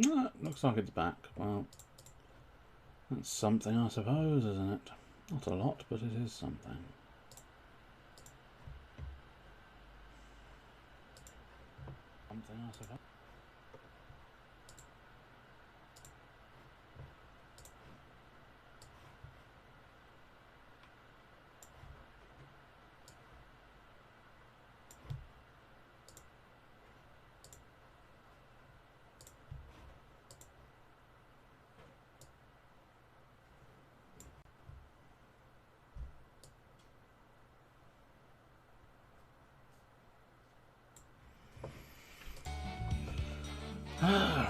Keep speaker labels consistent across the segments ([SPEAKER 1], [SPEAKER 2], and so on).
[SPEAKER 1] No, looks like it's back. Well, that's something, I suppose, isn't it? Not a lot, but it is something. Something, I suppose.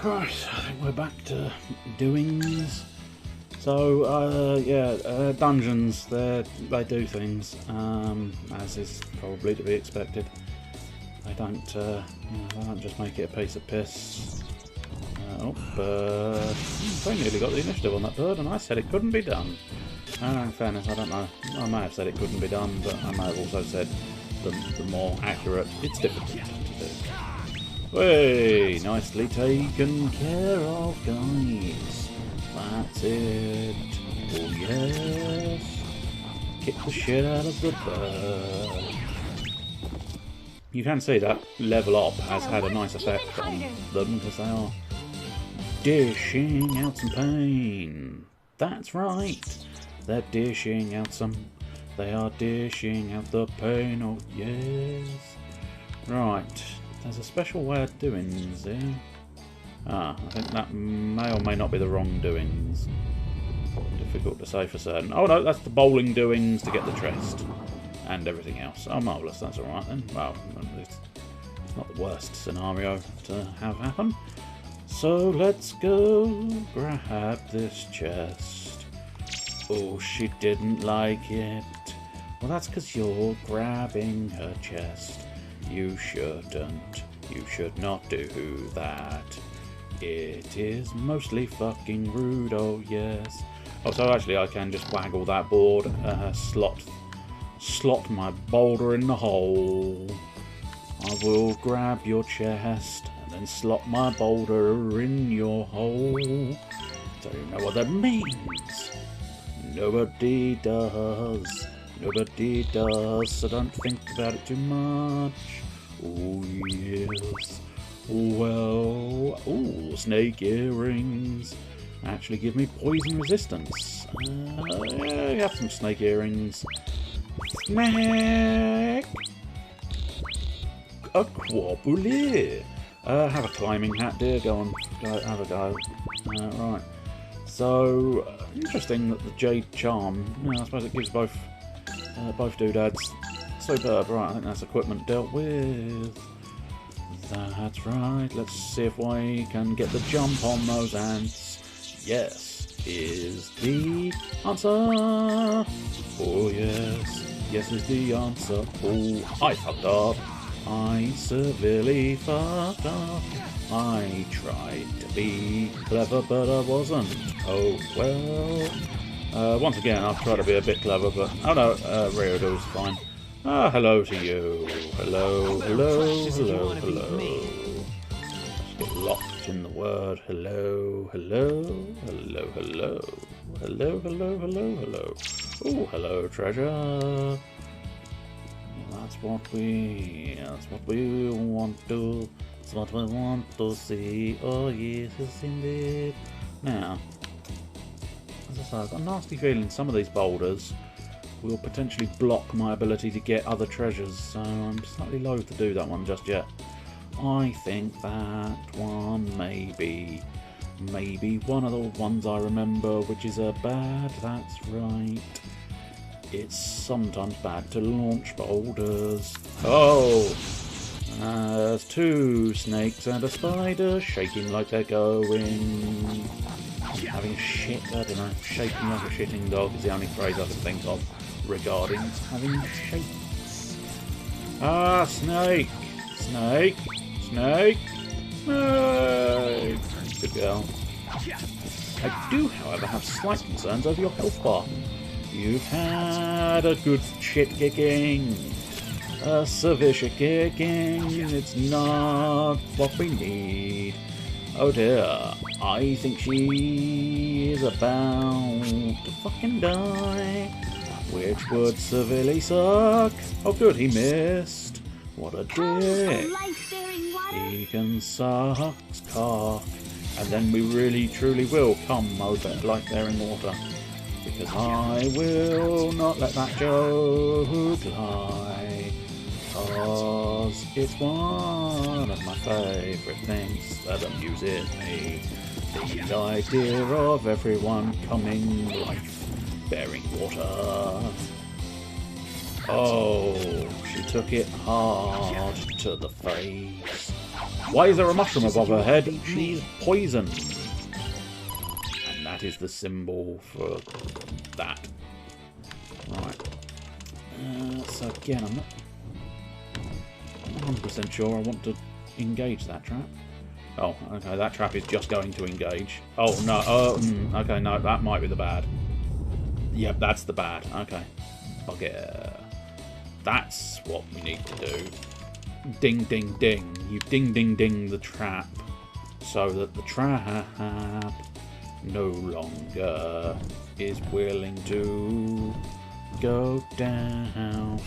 [SPEAKER 1] Right, I think we're back to doings. So, yeah, dungeons, they do things, as is probably to be expected. They don't just make it a piece of piss. I nearly got the initiative on that bird, and I said it couldn't be done. In fairness, I don't know. I may have said it couldn't be done, but I may have also said the more accurate, it's difficult to do. Hey, nicely taken care of, guys. That's it. Oh yes. Kick the shit out of the bird. You can see that level up has had a nice effect on them because they are dishing out some pain. That's right. They're dishing out some. They are dishing out the pain. Oh yes. Right. There's a special way of doings here. I think that may or may not be the wrong doings. Difficult to say for certain. Oh no, that's the bowling doings to get the chest. And everything else. Oh, marvellous, that's alright then. Well, it's not the worst scenario to have happen. So let's go grab this chest. Oh, she didn't like it. Well, that's because you're grabbing her chest. You shouldn't. You should not do that. It is mostly fucking rude, oh yes. Oh, so actually I can just waggle that board, slot my boulder in the hole. I will grab your chest and then slot my boulder in your hole. So you know what that means. Nobody does. Nobody does, so don't think about it too much. Oh yes. Well, oh, snake earrings. Actually give me poison resistance. Yeah, you have some snake earrings. Snake! A quapule. Have a climbing hat, dear. Go on, have a go. Right. So, interesting that the Jade Charm, I suppose it gives both doodads. Superb, right, I think that's equipment dealt with. That's right, let's see if we can get the jump on those ants. Yes, is the answer. Oh yes, yes is the answer. Oh, I fucked up. I severely fucked up. I tried to be clever, but I wasn't. Oh well. Once again, I've tried to be a bit clever, but... Oh no, Ryodo's fine. Hello to you. Hello, hello, hello, hello. Just get locked in the word hello, hello, hello, hello. Hello, hello, hello, hello. Oh, hello, treasure. That's what we want to... That's what we want to see. Oh yes, yes indeed. Now, as I say, I've got a nasty feeling some of these boulders will potentially block my ability to get other treasures, so I'm slightly loath to do that one just yet. I think that one may be one of the ones I remember, which is a bad, that's right. It's sometimes bad to launch boulders. Oh! There's two snakes and a spider shaking like they're going. Having shit, I don't know, shaking like a shitting dog is the only phrase I can think of regarding having shit. Ah, snake! Snake! Snake! Snake! Good girl. I do, however, have slight concerns over your health bar. You've had a good shit kicking. A severe shit kicking. It's not what we need. Oh dear, I think she is about to fucking die, which would severely suck. Oh good, he missed. What a dick. He can suck cock. And then we really truly will come over life-bearing water. Because I will not let that joke lie. Because it's one of my favourite things that amuses me. The idea of everyone coming life-bearing water. Oh, she took it hard to the face. Why is there a mushroom above her head? She's poisoned. And that is the symbol for that. Right. So again, I'm not 100% sure I want to engage that trap. Oh, okay, that trap is just going to engage. Oh, no. Okay, no, that might be the bad. Yep, that's the bad. Okay. Bugger. That's what we need to do. Ding, ding, ding. You ding, ding, ding the trap. So that the trap no longer is willing to go down.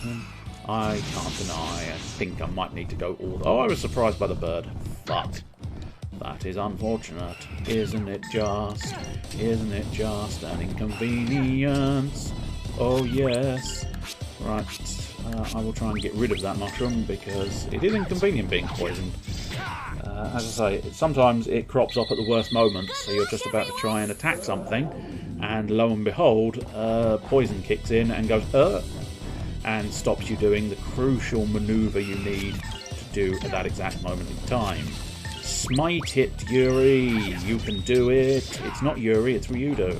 [SPEAKER 1] I can't deny. I think I might need to go all the... Oh, I was surprised by the bird. Fuck. That is unfortunate. Isn't it just? Isn't it just an inconvenience? Oh, yes. Right. I will try and get rid of that mushroom because it is inconvenient being poisoned. As I say, sometimes it crops up at the worst moments, so you're just about to try and attack something, and lo and behold, poison kicks in and goes, and stops you doing the crucial manoeuvre you need to do at that exact moment in time. Smite it, Yuri! You can do it! It's not Yuri, it's Ryudo.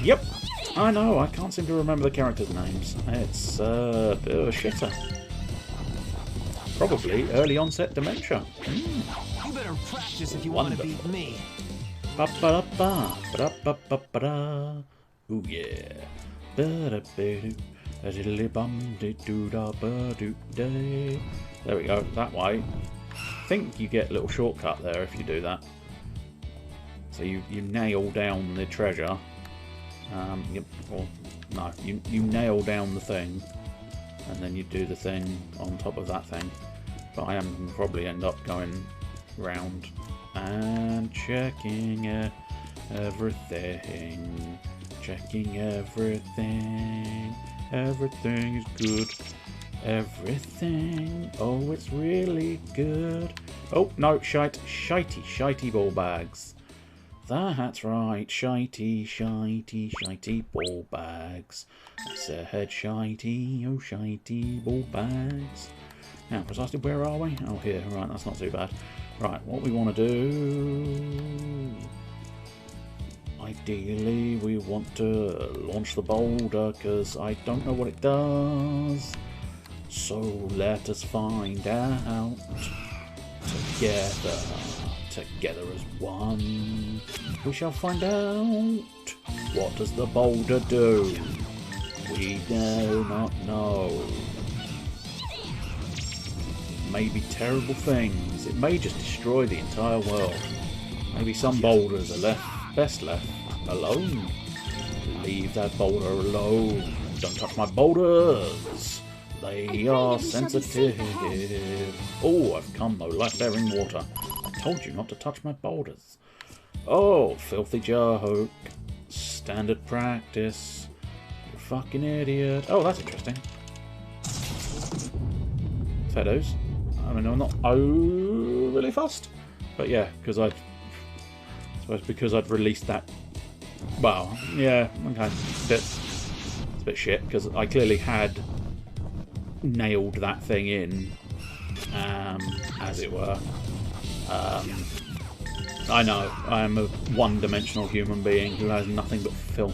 [SPEAKER 1] Yep! I know, I can't seem to remember the characters' names. It's a bit of a shitter. Probably early onset dementia.
[SPEAKER 2] You better practice if you want to beat me.
[SPEAKER 1] Ooh yeah. There we go, that way. I think you get a little shortcut there if you do that. So you nail down the treasure. You nail down the thing, and then you do the thing on top of that thing. But I am going to probably end up going round and checking everything. Checking everything. Everything is good. Everything. Oh, it's really good. Oh, no, shitey ball bags. That's right, shitey ball bags. I said shitey, oh shitey ball bags. Now, precisely where are we? Oh, here, right, that's not too bad. Right, what we want to do... Ideally, we want to launch the boulder, because I don't know what it does. So let us find out together. Together as one, we shall find out. What does the boulder do? We do not know. Maybe terrible things. It may just destroy the entire world. Maybe some boulders are best left alone. Leave that boulder alone. Don't touch my boulders. They are sensitive. Oh, I've come though. Life-bearing water. Told you not to touch my boulders. Oh, filthy joke. Standard practice. You fucking idiot. Oh, that's interesting. Fair dues. I mean, I'm not overly fussed. But yeah, because I suppose because I'd released that. Well, yeah, okay. It's a bit shit, because I clearly had nailed that thing in, as it were. I know, I am a one-dimensional human being who has nothing but filth.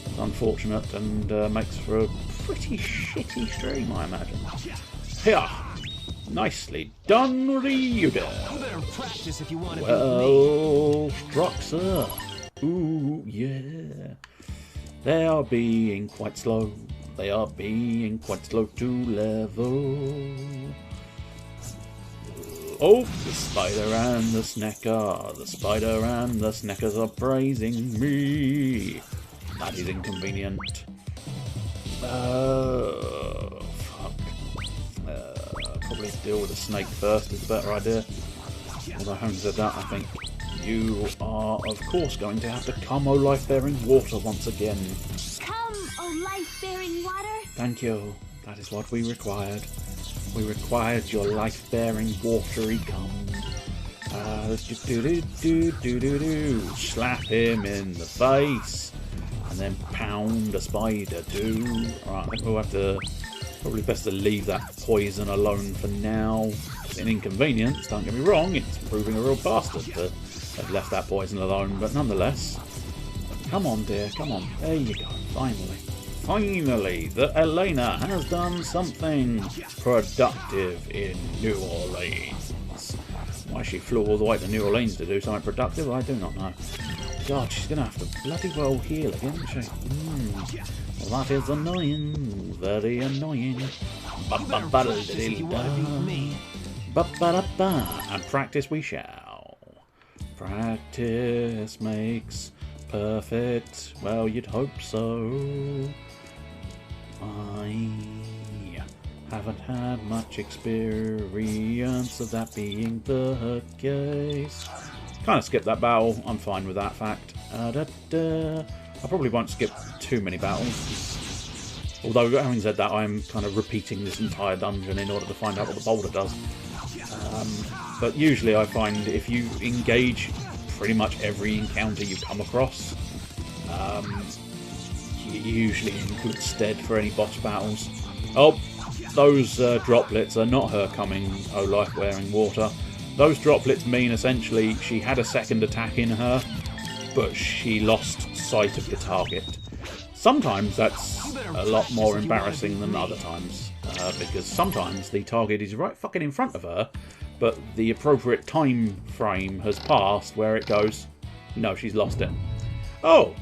[SPEAKER 1] It's unfortunate and makes for a pretty shitty stream, I imagine. Here! Nicely done, Ryuda! Well struck, sir. Ooh, yeah. They are being quite slow. They are being quite slow to level. Oh, the spider and the snecker. The spider and the sneckers are praising me. That is inconvenient. Fuck. Probably deal with the snake first is a better idea. Although having said that, I think you are, of course, going to have to come, O life-bearing water, once again.
[SPEAKER 3] Come, O life-bearing water.
[SPEAKER 1] Thank you. That is what we required. We required your life-bearing watery come. Slap him in the face. And then pound a spider too. Alright, I think we'll have to... Probably best to leave that poison alone for now. It's an inconvenience, don't get me wrong. It's proving a real bastard to have left that poison alone. But nonetheless... Come on, dear, come on. There you go, finally. Finally, that Elena has done something productive in New Orleans. Why she flew all the way to New Orleans to do something productive, I do not know. God, she's going to have to bloody well heal again, isn't she? Well, that is annoying. Very annoying. And practice we shall. Practice makes perfect. Well, you'd hope so. I haven't had much experience of that being the case. Kind of skipped that battle. I'm fine with that fact. I probably won't skip too many battles. Although, having said that, I'm kind of repeating this entire dungeon in order to find out what the boulder does. But usually I find if you engage pretty much every encounter you come across, you're usually in good stead for any boss battles. Oh, those droplets are not her coming, oh life-wearing water. Those droplets mean essentially she had a second attack in her, but she lost sight of the target. Sometimes that's a lot more embarrassing than other times, because sometimes the target is right fucking in front of her, but the appropriate time frame has passed where it goes, no, she's lost it. Oh!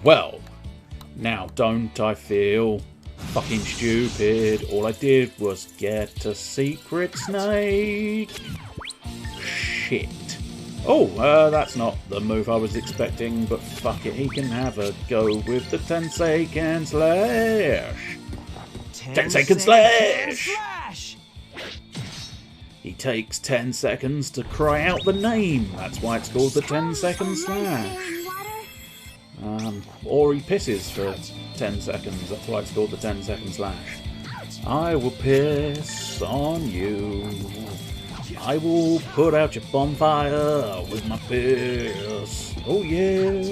[SPEAKER 1] Well, now don't I feel fucking stupid? All I did was get a secret snake. Shit. Oh, that's not the move I was expecting, but fuck it, he can have a go with the 10-second slash. 10-second slash! He takes 10 seconds to cry out the name. That's why it's called the 10-second slash. Or he pisses for 10 seconds. That's why it's called the 10-second slash. I will piss on you. I will put out your bonfire with my piss. Oh yeah.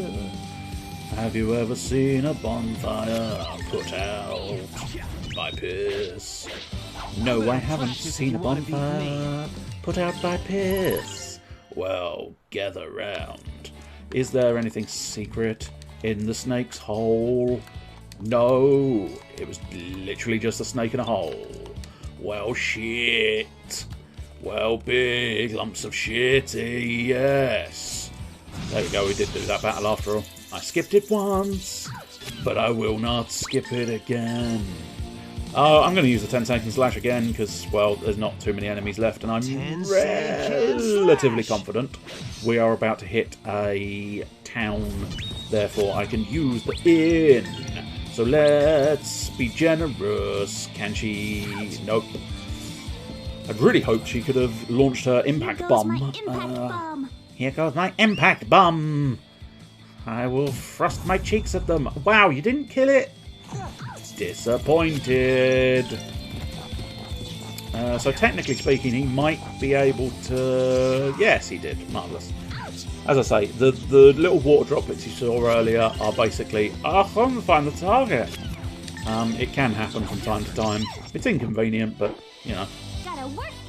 [SPEAKER 1] Have you ever seen a bonfire put out by piss? No, I haven't seen a bonfire put out by piss. Well, gather round. Is there anything secret in the snake's hole? No, it was literally just a snake in a hole. Well, shit. Well, big lumps of shitty, yes. There you go, we did do that battle after all. I skipped it once, but I will not skip it again. I'm going to use the 10-second slash again because, well, there's not too many enemies left and I'm relatively confident we are about to hit a town. Therefore, I can use the inn. So let's be generous. Can she... Nope. I'd really hoped she could have launched her impact bomb. Here goes my impact bomb. I will thrust my cheeks at them. Wow, you didn't kill it? Disappointed. So technically speaking, he might be able to... Yes, he did. Marvellous. As I say, the little water droplets you saw earlier are basically, I can't find the target. It can happen from time to time. It's inconvenient, but, you know.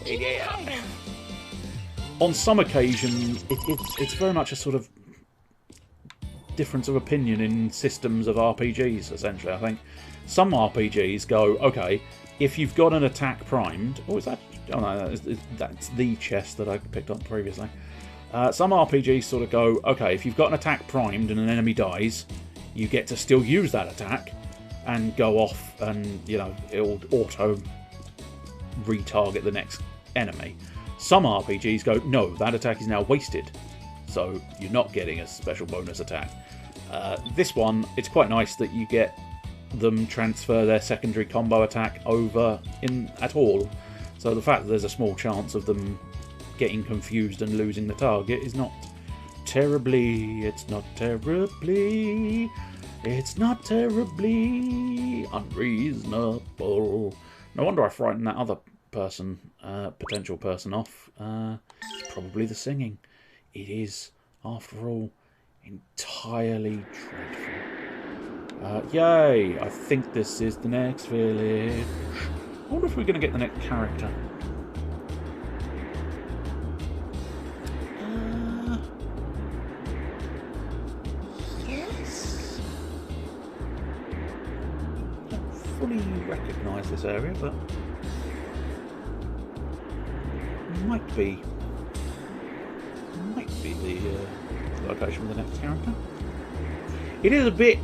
[SPEAKER 1] Yeah. On some occasions, it's very much a sort of difference of opinion in systems of RPGs, essentially, I think. Some RPGs go, okay, if you've got an attack primed... Oh, is that... Oh, no, that's the chest that I picked up previously. Some RPGs sort of go, okay, if you've got an attack primed and an enemy dies, you get to still use that attack and go off and, you know, it'll auto retarget the next enemy. Some RPGs go, no, that attack is now wasted, so you're not getting a special bonus attack. This one, it's quite nice that you get them transfer their secondary combo attack over at all. So the fact that there's a small chance of them getting confused and losing the target is not terribly... It's not terribly unreasonable. No wonder I frightened that other person, potential person off. It's probably the singing. It is, after all, entirely dreadful. Yay! I think this is the next village. I wonder if we're going to get the next character. Yes. I don't fully recognise this area, but might be the location for the next character. It is a bit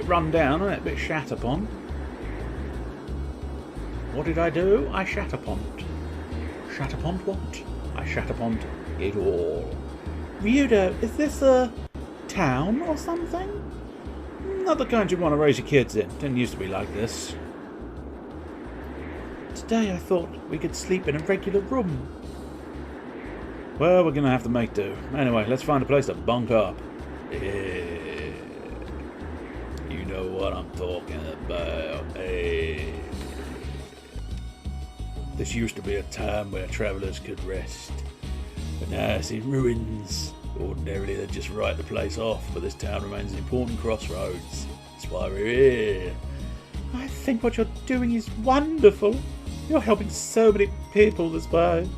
[SPEAKER 1] run down, isn't it? A bit shat upon. What did I do? I shat upon it. Shat upon what? I shat upon it all. Ryudo, is this a town or something? Not the kind you want to raise your kids in. Didn't used to be like this. Today I thought we could sleep in a regular room. Well, we're going to have to make do. Anyway, let's find a place to bunk up. Yeah. You know what I'm talking about. Hey. This used to be a time where travellers could rest. But now it's in ruins. Ordinarily they'd just write the place off, but this town remains an important crossroads. That's why we're here. I think what you're doing is wonderful. You're helping so many people this way.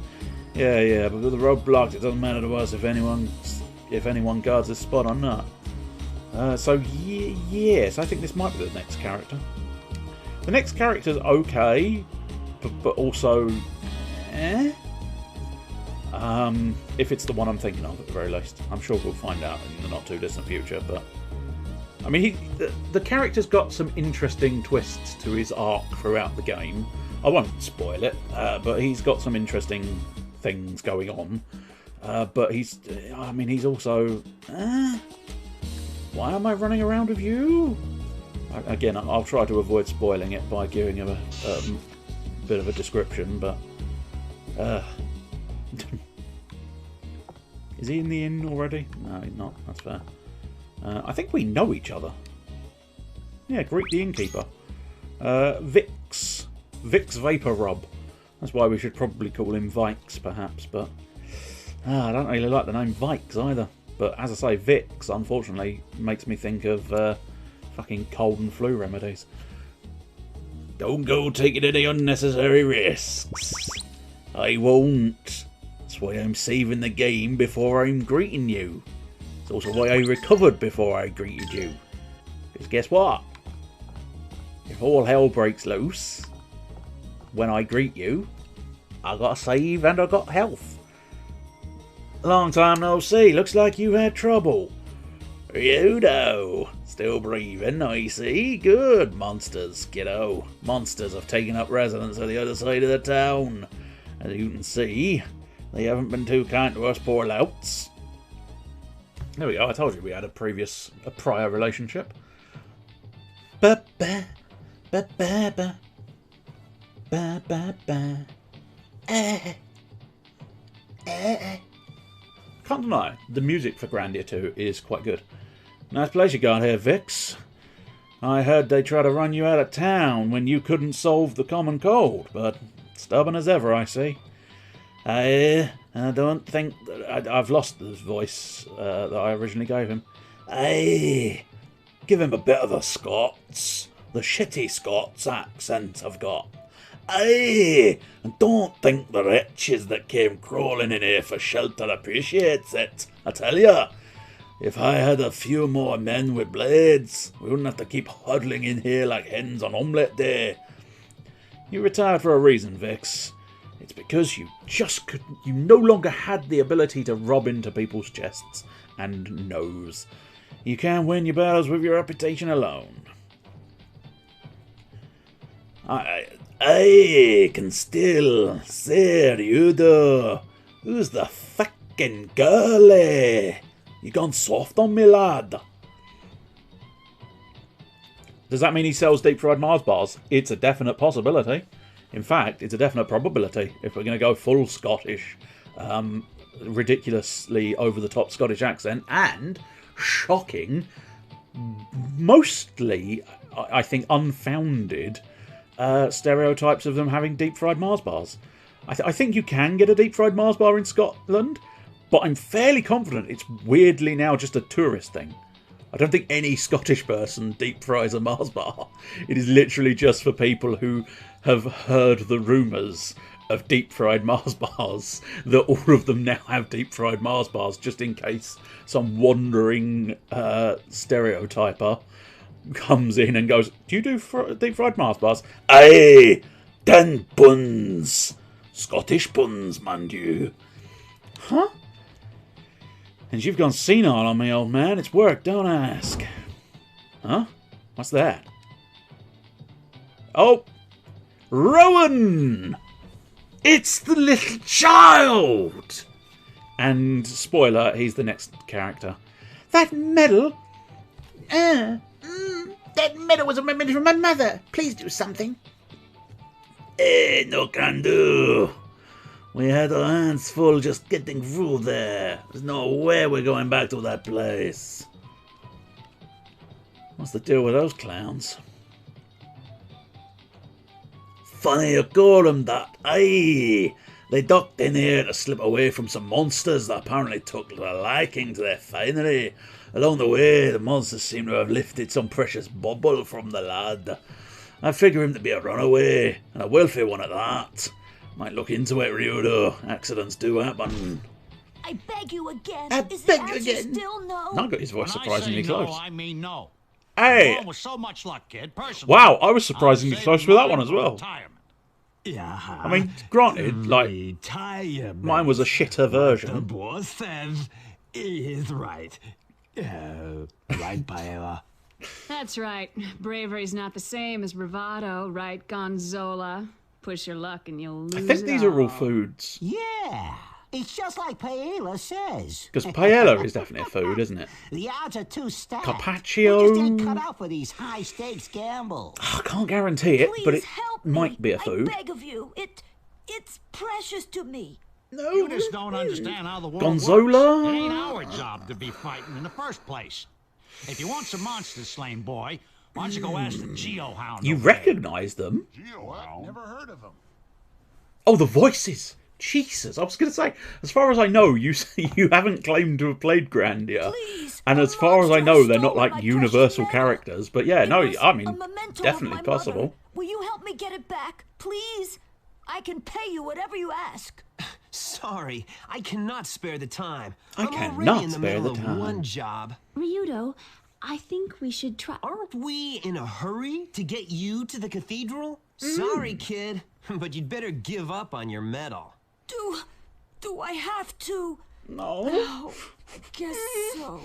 [SPEAKER 1] Yeah, but with the road blocked, it doesn't matter to us if anyone guards this spot or not. So yes, I think this might be the next character. The next character's okay, but also, if it's the one I'm thinking of, at the very least. I'm sure we'll find out in the not too distant future. But I mean, the character's got some interesting twists to his arc throughout the game. I won't spoil it, but he's got some interesting things going on. But he's also. Why am I running around with you? Again, I'll try to avoid spoiling it by giving him a bit of a description, but... Is he in the inn already? No, he's not. That's fair. I think we know each other. Yeah, greet the innkeeper. Vix. Vix Vapor Rub. That's why we should probably call him Vikes, perhaps, but... I don't really like the name Vikes either. But as I say, Vix, unfortunately, makes me think of fucking cold and flu remedies. Don't go taking any unnecessary risks. I won't. That's why I'm saving the game before I'm greeting you. It's also why I recovered before I greeted you. Because guess what? If all hell breaks loose, when I greet you, I got a save and I got health. Long time no see. Looks like you had trouble. Ryudo. Still breathing, I see. Good. Monsters, kiddo. Monsters have taken up residence at the other side of the town. As you can see, they haven't been too kind to us poor louts. There we go. I told you we had a prior relationship. Ba-ba. Ba-ba-ba. Ba-ba-ba. Can't deny, the music for Grandia 2 is quite good. Nice place you got here, Vix. I heard they tried to run you out of town when you couldn't solve the common cold, but stubborn as ever, I see. I don't think that I've lost the voice that I originally gave him. Give him a bit of the Scots, the shitty Scots accent I've got. And don't think the wretches that came crawling in here for shelter appreciates it. I tell ya, if I had a few more men with blades, we wouldn't have to keep huddling in here like hens on omelette day. You retired for a reason, Vix. It's because you no longer had the ability to rob into people's chests and nose. You can't win your battles with your reputation alone. I can still say you do. Who's the fucking girlie? You gone soft on me, lad? Does that mean he sells deep-fried Mars bars? It's a definite possibility. In fact, it's a definite probability if we're going to go full Scottish, ridiculously over-the-top Scottish accent, and shocking, mostly, I think, unfounded stereotypes of them having deep-fried Mars bars. I think you can get a deep-fried Mars bar in Scotland, but I'm fairly confident it's weirdly now just a tourist thing. I don't think any Scottish person deep fries a Mars bar. It is literally just for people who have heard the rumours of deep fried Mars bars, that all of them now have deep fried Mars bars, just in case some wandering stereotyper comes in and goes, do you do deep fried Mars bars? Aye, 10 puns. Scottish puns, mind you. Huh? And you've gone senile on me, old man. It's work, don't ask. Huh? What's that? Oh! Rowan! It's the little child! And, spoiler, he's the next character. That medal? That medal was a reminder from my mother. Please do something. No can do. We had our hands full just getting through there. There's no way we're going back to that place. What's the deal with those clowns? Funny you call them that. Aye, they ducked in here to slip away from some monsters that apparently took a liking to their finery. Along the way, the monsters seem to have lifted some precious bauble from the lad. I figure him to be a runaway, and a wealthy one at that. Might look into it, Ryudo. Accidents do happen.
[SPEAKER 3] I beg you again.
[SPEAKER 1] I
[SPEAKER 3] Is
[SPEAKER 1] beg
[SPEAKER 3] the
[SPEAKER 1] you
[SPEAKER 3] answer
[SPEAKER 1] again.
[SPEAKER 3] still no?
[SPEAKER 1] I got his voice
[SPEAKER 2] When
[SPEAKER 1] surprisingly
[SPEAKER 2] I say no,
[SPEAKER 1] close.
[SPEAKER 2] I mean no.
[SPEAKER 1] Hey!
[SPEAKER 2] With so much luck, kid. Personally,
[SPEAKER 1] Wow, I was surprisingly
[SPEAKER 2] I'm
[SPEAKER 1] close
[SPEAKER 2] saving
[SPEAKER 1] with that one
[SPEAKER 2] mine
[SPEAKER 1] as
[SPEAKER 2] for
[SPEAKER 1] well.
[SPEAKER 2] retirement.
[SPEAKER 4] Yeah.
[SPEAKER 1] I mean, granted, like,
[SPEAKER 4] Retirement.
[SPEAKER 1] mine was a shitter
[SPEAKER 4] The
[SPEAKER 1] version.
[SPEAKER 4] boss says he is right. Right, Paella?
[SPEAKER 5] That's right. Bravery's not the same as bravado, right, Gonzola? Push your luck and you'll lose
[SPEAKER 1] I think these are all foods.
[SPEAKER 6] Yeah, it's just like Paella says.
[SPEAKER 1] Because paella is definitely a food, isn't it?
[SPEAKER 6] The odds are too stacked.
[SPEAKER 1] Carpaccio.
[SPEAKER 6] We just ain't cut out for these high-stakes gambles.
[SPEAKER 1] I can't guarantee it,
[SPEAKER 3] Please
[SPEAKER 1] but it
[SPEAKER 3] help me.
[SPEAKER 1] might be a food.
[SPEAKER 3] I beg of you. It's precious to me.
[SPEAKER 1] No.
[SPEAKER 2] You just don't understand how the world
[SPEAKER 1] Gonzola?
[SPEAKER 2] works. It ain't our job to be fighting in the first place. If you want some monsters slain, boy, why don't you go ask the Geohound?
[SPEAKER 1] You
[SPEAKER 2] over there.
[SPEAKER 1] recognise them?
[SPEAKER 7] Never heard of him.
[SPEAKER 1] Oh, the voices! Jesus, I was going to say, as far as I know, you haven't claimed to have played Grandia.
[SPEAKER 3] Please,
[SPEAKER 1] And
[SPEAKER 3] a
[SPEAKER 1] as far as I
[SPEAKER 3] monster
[SPEAKER 1] know,
[SPEAKER 3] has
[SPEAKER 1] they're not
[SPEAKER 3] stolen
[SPEAKER 1] like
[SPEAKER 3] my
[SPEAKER 1] universal
[SPEAKER 3] precious medal.
[SPEAKER 1] characters. But yeah,
[SPEAKER 3] It
[SPEAKER 1] no,
[SPEAKER 3] was
[SPEAKER 1] I
[SPEAKER 3] a
[SPEAKER 1] mean,
[SPEAKER 3] memento
[SPEAKER 1] definitely
[SPEAKER 3] of my
[SPEAKER 1] possible.
[SPEAKER 3] mother. Will you help me get it back, please? I can pay you whatever you ask.
[SPEAKER 4] Sorry, I cannot spare the time.
[SPEAKER 1] I
[SPEAKER 4] I'm already
[SPEAKER 1] cannot
[SPEAKER 4] in the
[SPEAKER 1] spare
[SPEAKER 4] middle
[SPEAKER 1] the
[SPEAKER 4] of
[SPEAKER 1] time.
[SPEAKER 4] one job.
[SPEAKER 5] Ryudo, I think we should try.
[SPEAKER 4] Aren't we in a hurry to get you to the cathedral? Sorry, kid, but you'd better give up on your medal.
[SPEAKER 3] Do I have to?
[SPEAKER 1] No.
[SPEAKER 3] Oh, I guess so.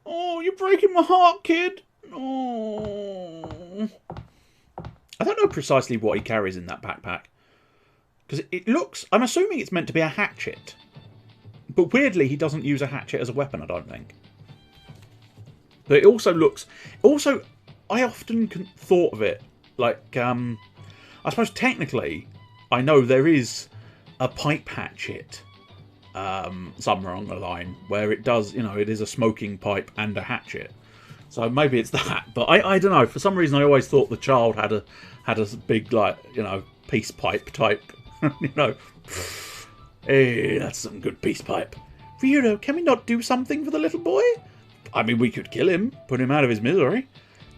[SPEAKER 1] Oh, you're breaking my heart, kid. Oh. I don't know precisely what he carries in that backpack. Because it looks... I'm assuming it's meant to be a hatchet. But weirdly, he doesn't use a hatchet as a weapon, I don't think. But it also looks... Also, I often thought of it like... I suppose technically, I know there is a pipe hatchet somewhere along the line where it does, you know, it is a smoking pipe and a hatchet. So maybe it's that. But I don't know. For some reason, I always thought the child had a big, like, you know, peace pipe type. You know, hey, that's some good peace pipe. Ryudo, can we not do something for the little boy? I mean, we could kill him, put him out of his misery.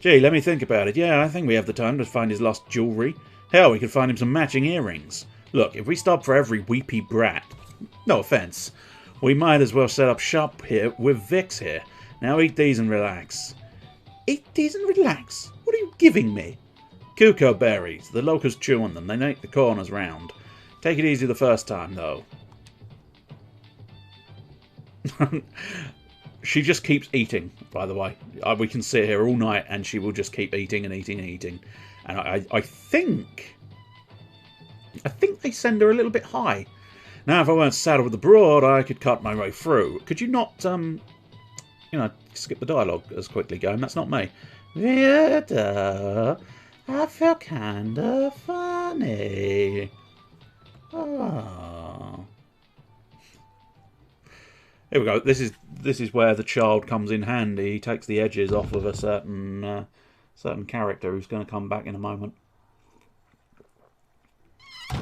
[SPEAKER 1] Gee, let me think about it. Yeah, I think we have the time to find his lost jewellery. Hell, we could find him some matching earrings. Look, if we stop for every weepy brat, no offence, we might as well set up shop here with Vix here. Now eat these and relax. Eat these and relax? What are you giving me? Cuco berries. The locals chew on them. They make the corners round. Take it easy the first time, though. She just keeps eating, by the way. We can sit here all night and she will just keep eating and eating and eating. And I think I think they send her a little bit high. Now, if I weren't saddled with the broad, I could cut my way through. Could you not, you know, skip the dialogue as quickly, Game? That's not me. Weirder. I feel kinda funny. Oh. Here we go. This is where the child comes in handy. He takes the edges off of a certain certain character who's going to come back in a moment. I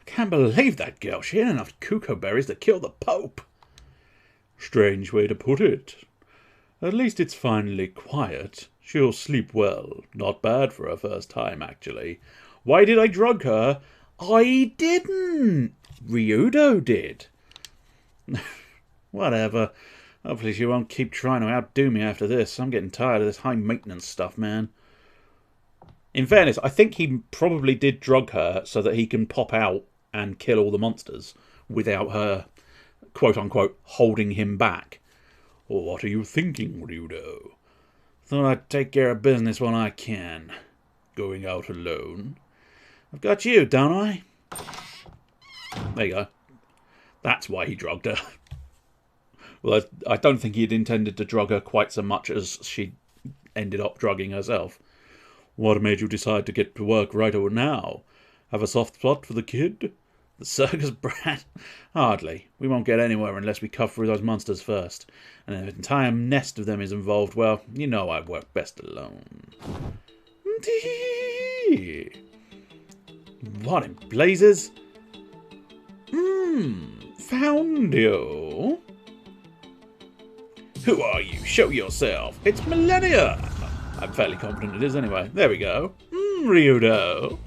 [SPEAKER 1] can't believe that girl. She had enough cocoa berries to kill the Pope. Strange way to put it. At least it's finally quiet. She'll sleep well. Not bad for her first time, actually. Why did I drug her? I didn't. Ryudo did. Whatever. Hopefully she won't keep trying to outdo me after this. I'm getting tired of this high maintenance stuff, man. In fairness, I think he probably did drug her so that he can pop out and kill all the monsters without her, quote-unquote, holding him back. What are you thinking, Ryudo? Thought I'd take care of business when I can. Going out alone? I've got you, don't I? There you go. That's why he drugged her. Well, I don't think he'd intended to drug her quite so much as she ended up drugging herself. What made you decide to get to work right over now? Have a soft spot for the kid? The circus brat? Hardly. We won't get anywhere unless we cut through those monsters first. And if an entire nest of them is involved, well, you know I work best alone. What in blazes? Found you. Who are you? Show yourself. It's Millennia. I'm fairly confident it is anyway. There we go. Ryudo.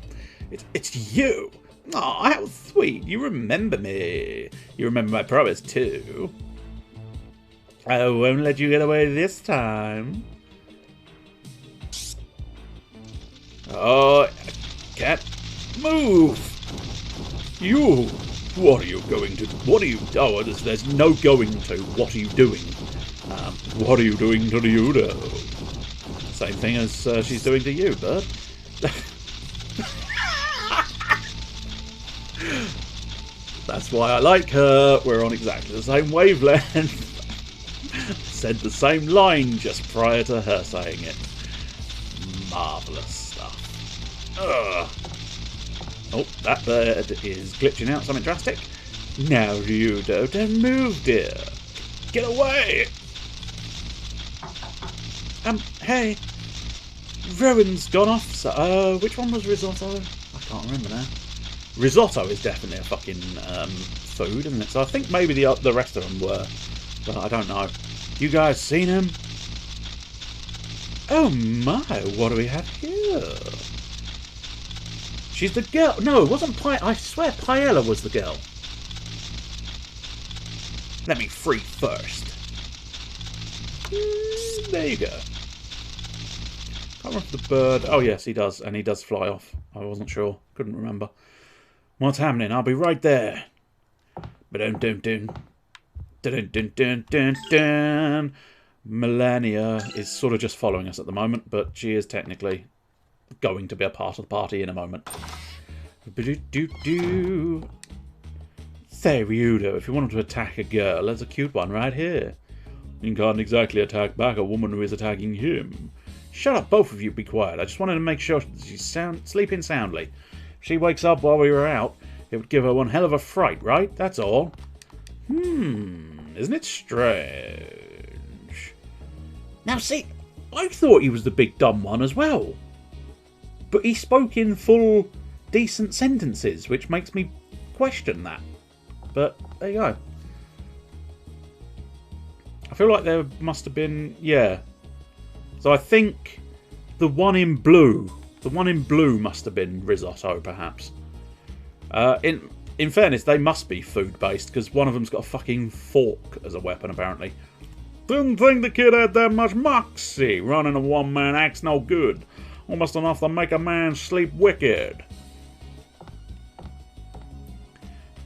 [SPEAKER 1] It's you. Aw, how sweet. You remember me. You remember my promise too. I won't let you get away this time. Oh, can't move. You. What are you going to? What are you? Oh, there's no going to. What are you doing? What are you doing to Ryudo? Same thing as she's doing to you, bud. That's why I like her. We're on exactly the same wavelength. Said the same line just prior to her saying it. Marvellous stuff. Ugh. Oh, that bird is glitching out something drastic. Now, Ryudo, don't move, dear. Get away! Hey. Rowan's gone off. So, which one was risotto? I can't remember now. Risotto is definitely a fucking food, isn't it? So I think maybe the rest of them were, but I don't know. You guys seen him? Oh my! What do we have here? She's the girl. No, it wasn't I swear Paella was the girl. Let me free first. There you go. Can't remember the bird. Oh yes, he does, and he does fly off. I wasn't sure. Couldn't remember. What's happening? I'll be right there. Millennia is sort of just following us at the moment, but she is technically going to be a part of the party in a moment. Say, Ryudo, if you wanted to attack a girl, there's a cute one right here. You can't exactly attack back a woman who is attacking him. Shut up, both of you, be quiet. I just wanted to make sure she's sleeping soundly. If she wakes up while we were out, it would give her one hell of a fright, right? That's all. Isn't it strange? Now see, I thought he was the big dumb one as well. But he spoke in full, decent sentences, which makes me question that. But there you go. I feel like there must have been, yeah. So I think the one in blue must have been risotto, perhaps. In fairness, they must be food-based, because one of them's got a fucking fork as a weapon, apparently. Didn't think the kid had that much moxie. Running a one-man act's no good. Almost enough to make a man sleep wicked.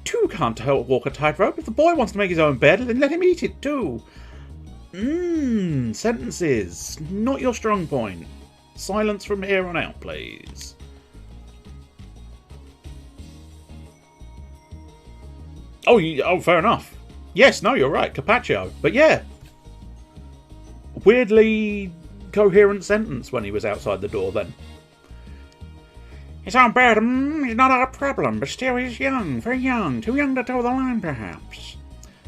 [SPEAKER 1] Two can't walk a tightrope. If the boy wants to make his own bed, then let him eat it too. Sentences. Not your strong point. Silence from here on out, please. Oh, oh, fair enough. Yes, no, you're right, Carpaccio. But yeah, weirdly coherent sentence when he was outside the door then. His own bad is not our problem, but still he's young, very young, too young to toe the line, perhaps.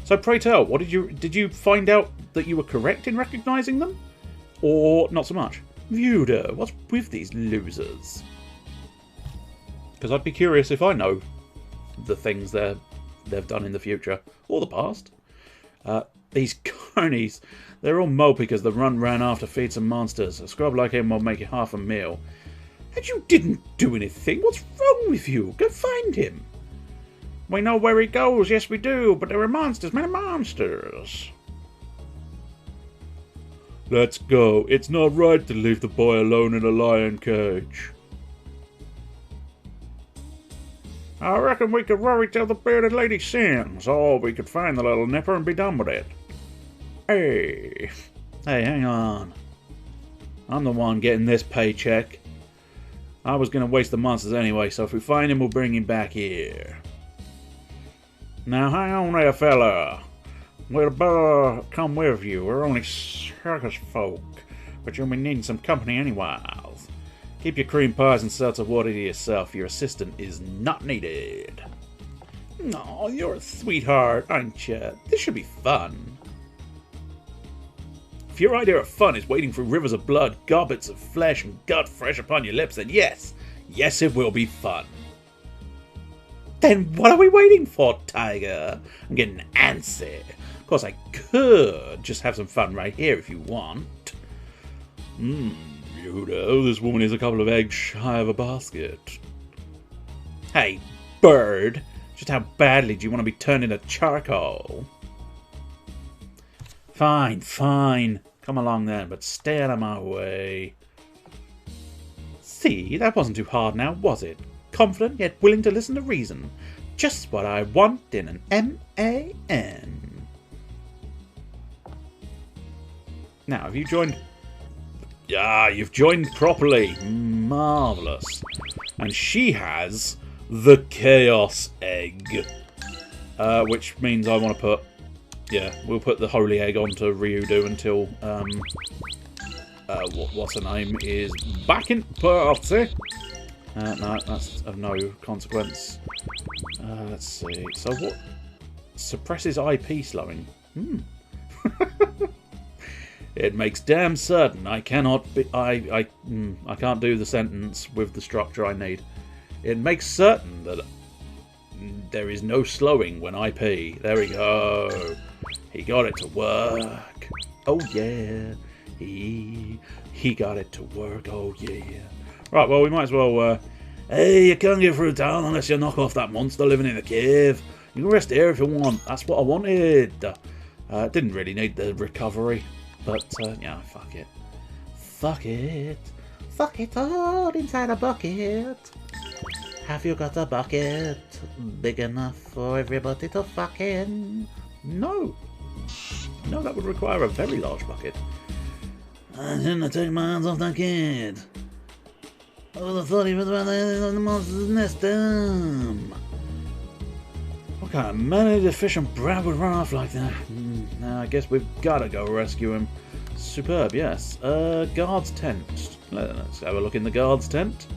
[SPEAKER 1] So pray tell, what did you find out that you were correct in recognising them? Or not so much? Vuda, what's with these losers? Because I'd be curious if I know the things they've done in the future, or the past. These conies, they're all mopey because the run ran after feed some monsters. A scrub like him will make you half a meal. And you didn't do anything. What's wrong with you? Go find him. We know where he goes, yes we do, but there are monsters, many monsters. Let's go. It's not right to leave the boy alone in a lion cage. I reckon we could worry till the bearded lady sings, or we could find the little nipper and be done with it. Hey, hang on. I'm the one getting this paycheck. I was going to waste the monsters anyway, so if we find him, we'll bring him back here. Now, hang on there, fella. We'd better come with you. We're only circus folk, but you'll be needing some company anyways. Keep your cream pies and seltzer water to yourself. Your assistant is not needed. Aw, you're a sweetheart, aren't you? This should be fun. If your idea of fun is wading through rivers of blood, gobbets of flesh, and gut fresh upon your lips, then yes, it will be fun. Then what are we waiting for, Tiger? I'm getting antsy. Of course, I could just have some fun right here if you want. You know, this woman is a couple of eggs shy of a basket. Hey, bird, just how badly do you want to be turned into charcoal? Fine. Come along then, but stay out of my way. See, that wasn't too hard now, was it? Confident, yet willing to listen to reason. Just what I want in an M-A-N. Now, have you joined? Yeah, you've joined properly. Marvellous. And she has the Chaos Egg. Which means I want to put... Yeah, we'll put the Holy Egg onto Ryudo until, what's her name is back in party. No, that's of no consequence. Let's see. So what suppresses IP slowing? It makes damn certain I cannot be. I can't do the sentence with the structure I need. It makes certain that there is no slowing when IP. There we go. He got it to work. Oh yeah. He got it to work. Oh yeah. Right, well, we might as well... hey, you can't get through town unless you knock off that monster living in the cave. You can rest here if you want. That's what I wanted. Didn't really need the recovery. But, yeah, fuck it. Fuck it. Fuck it all inside a bucket. Have you got a bucket big enough for everybody to fuck in? No. No, that would require a very large bucket. I shouldn't take my hands off that kid. I would have thought he was around the monster's nest. What kind of manly deficient brat would run off like that? Now I guess we've got to go rescue him. Superb, yes. Guard's tent. Let's have a look in the guard's tent.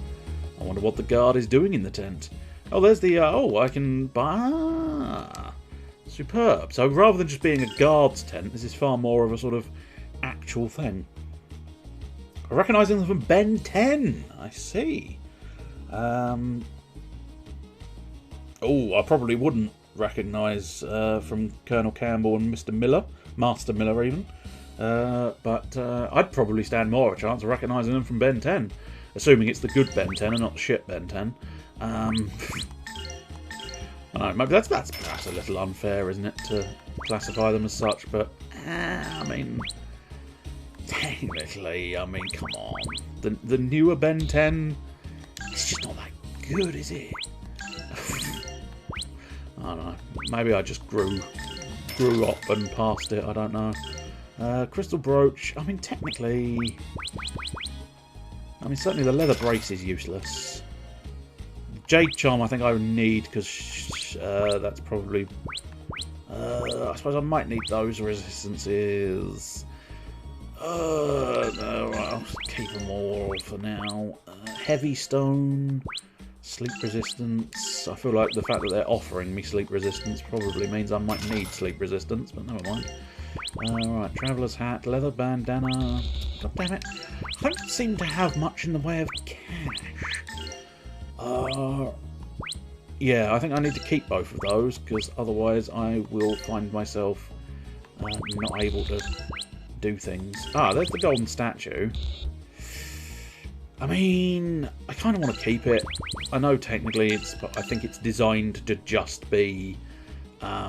[SPEAKER 1] I wonder what the guard is doing in the tent. Oh, there's the... oh, I can buy... Superb. So rather than just being a guard's tent, this is far more of a sort of actual thing. Recognising them from Ben 10. I see. Oh, I probably wouldn't recognise from Colonel Campbell and Mr. Miller. Master Miller, even. But I'd probably stand more of a chance of recognising them from Ben 10. Assuming it's the good Ben 10 and not the shit Ben 10. I don't know, maybe that's perhaps a little unfair, isn't it, to classify them as such, but, I mean... Technically, I mean, come on. The newer Ben 10, it's just not that good, is it? I don't know. Maybe I just grew up and past it, I don't know. Crystal Brooch, I mean, technically... I mean, certainly the leather brace is useless. Jade charm I think I would need, because that's probably... I suppose I might need those resistances. No, I'll keep them all for now. Heavy stone, sleep resistance. I feel like the fact that they're offering me sleep resistance probably means I might need sleep resistance, but never mind. Right, traveller's hat, leather bandana. God damn it. I don't seem to have much in the way of cash. Yeah, I think I need to keep both of those, because otherwise I will find myself not able to do things. Ah, there's the golden statue. I mean, I kind of want to keep it. I know technically it's, but I think it's designed to just be there.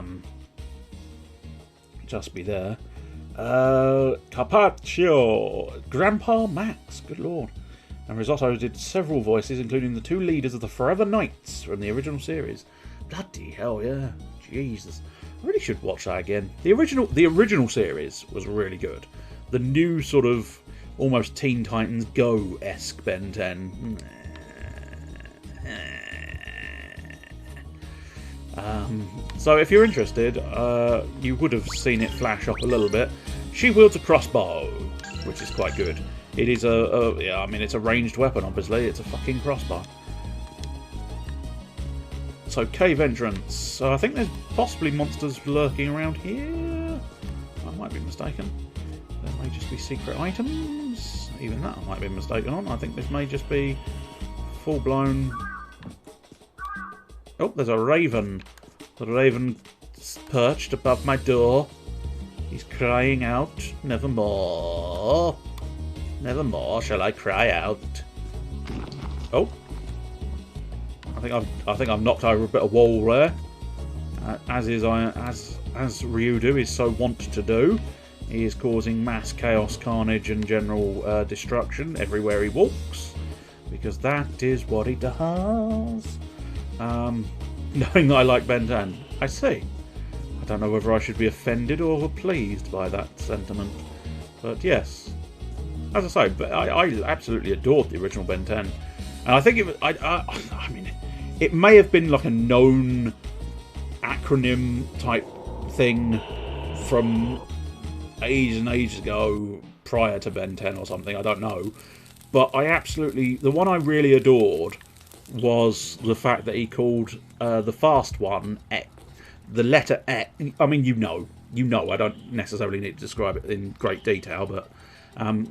[SPEAKER 1] Carpaccio, Grandpa Max, good lord. And Risotto did several voices, including the 2 leaders of the Forever Knights from the original series. Bloody hell, yeah. Jesus. I really should watch that again. The original series was really good. The new sort of almost Teen Titans Go-esque Ben 10. So if you're interested, you would have seen it flash up a little bit. She wields a crossbow, which is quite good. It is yeah, I mean, it's a ranged weapon, obviously. It's a fucking crossbow. So, cave entrance. So I think there's possibly monsters lurking around here. I might be mistaken. There may just be secret items. Even that I might be mistaken on. I think this may just be full-blown... Oh, there's a raven. The raven perched above my door. He's crying out, nevermore. Nevermore shall I cry out. Oh. I think I've knocked over a bit of wall there. As Ryudo is so wont to do. He is causing mass chaos, carnage and general destruction everywhere he walks. Because that is what he does. Knowing that I like Ben 10. I see. I don't know whether I should be offended or pleased by that sentiment. But yes. As I say, I absolutely adored the original Ben 10. And I think it was... I mean, it may have been like a known acronym type thing from ages and ages ago prior to Ben 10 or something. I don't know. But I absolutely... The one I really adored was the fact that he called the fast one X. The letter X. I mean, you know. I don't necessarily need to describe it in great detail, but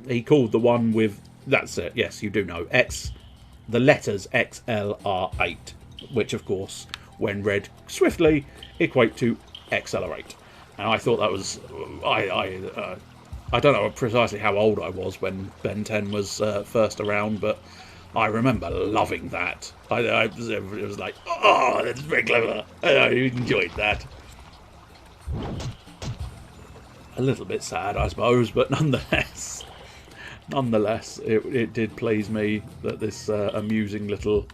[SPEAKER 1] he called the one with... That's it. Yes, you do know. X. The letters XLR8, which, of course, when read swiftly, equate to accelerate. And I thought that was... I don't know precisely how old I was when Ben 10 was first around, but I remember loving that. It was like, oh, that's very clever. I enjoyed that. A little bit sad, I suppose, but nonetheless, it did please me that this amusing little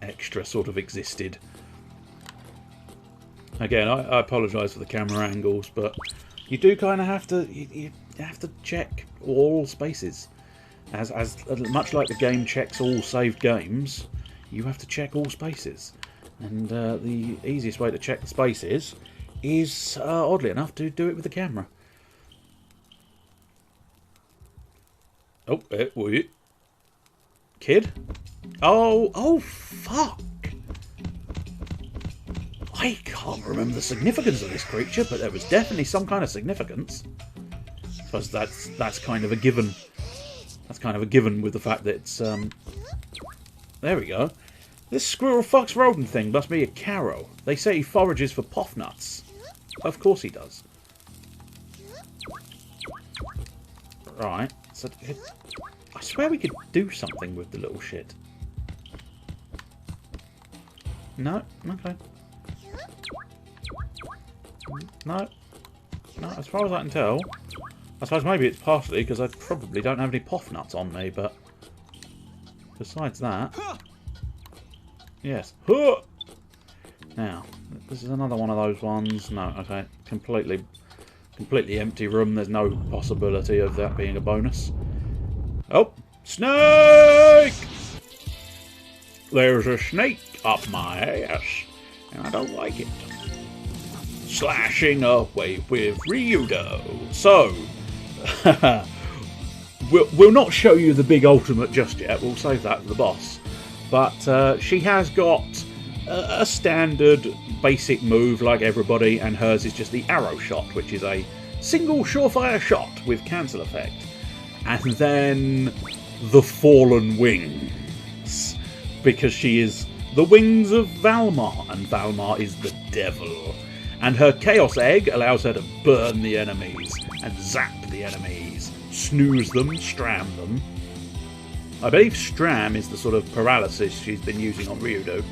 [SPEAKER 1] extra sort of existed. Again, I apologise for the camera angles, but you do kind of have to you have to check all spaces, as much like the game checks all saved games. You have to check all spaces, and the easiest way to check the spaces is, oddly enough, to do it with the camera. Oh, wait. Kid? Oh, fuck! I can't remember the significance of this creature, but there was definitely some kind of significance. I suppose that's kind of a given. That's kind of a given with the fact that it's, there we go. This squirrel fox rodent thing must be a Caro. They say he forages for poff nuts. Of course he does. Right. So, I swear we could do something with the little shit. No? Okay. No. No, as far as I can tell. I suppose maybe it's partially because I probably don't have any poff nuts on me, but... Besides that... Yes. Now, this is another one of those ones. No, okay. Completely empty room. There's no possibility of that being a bonus. Oh, Snake! There's a snake up my ass, and I don't like it. Slashing away with Ryudo. So, we'll not show you the big ultimate just yet. We'll save that for the boss. But she has got a standard basic move like everybody, and hers is just the arrow shot, which is a single surefire shot with cancel effect. And then the fallen wings, because she is the wings of Valmar, and Valmar is the devil. And her chaos egg allows her to burn the enemies and zap the enemies, snooze them, stram them. I believe stram is the sort of paralysis she's been using on Ryudo.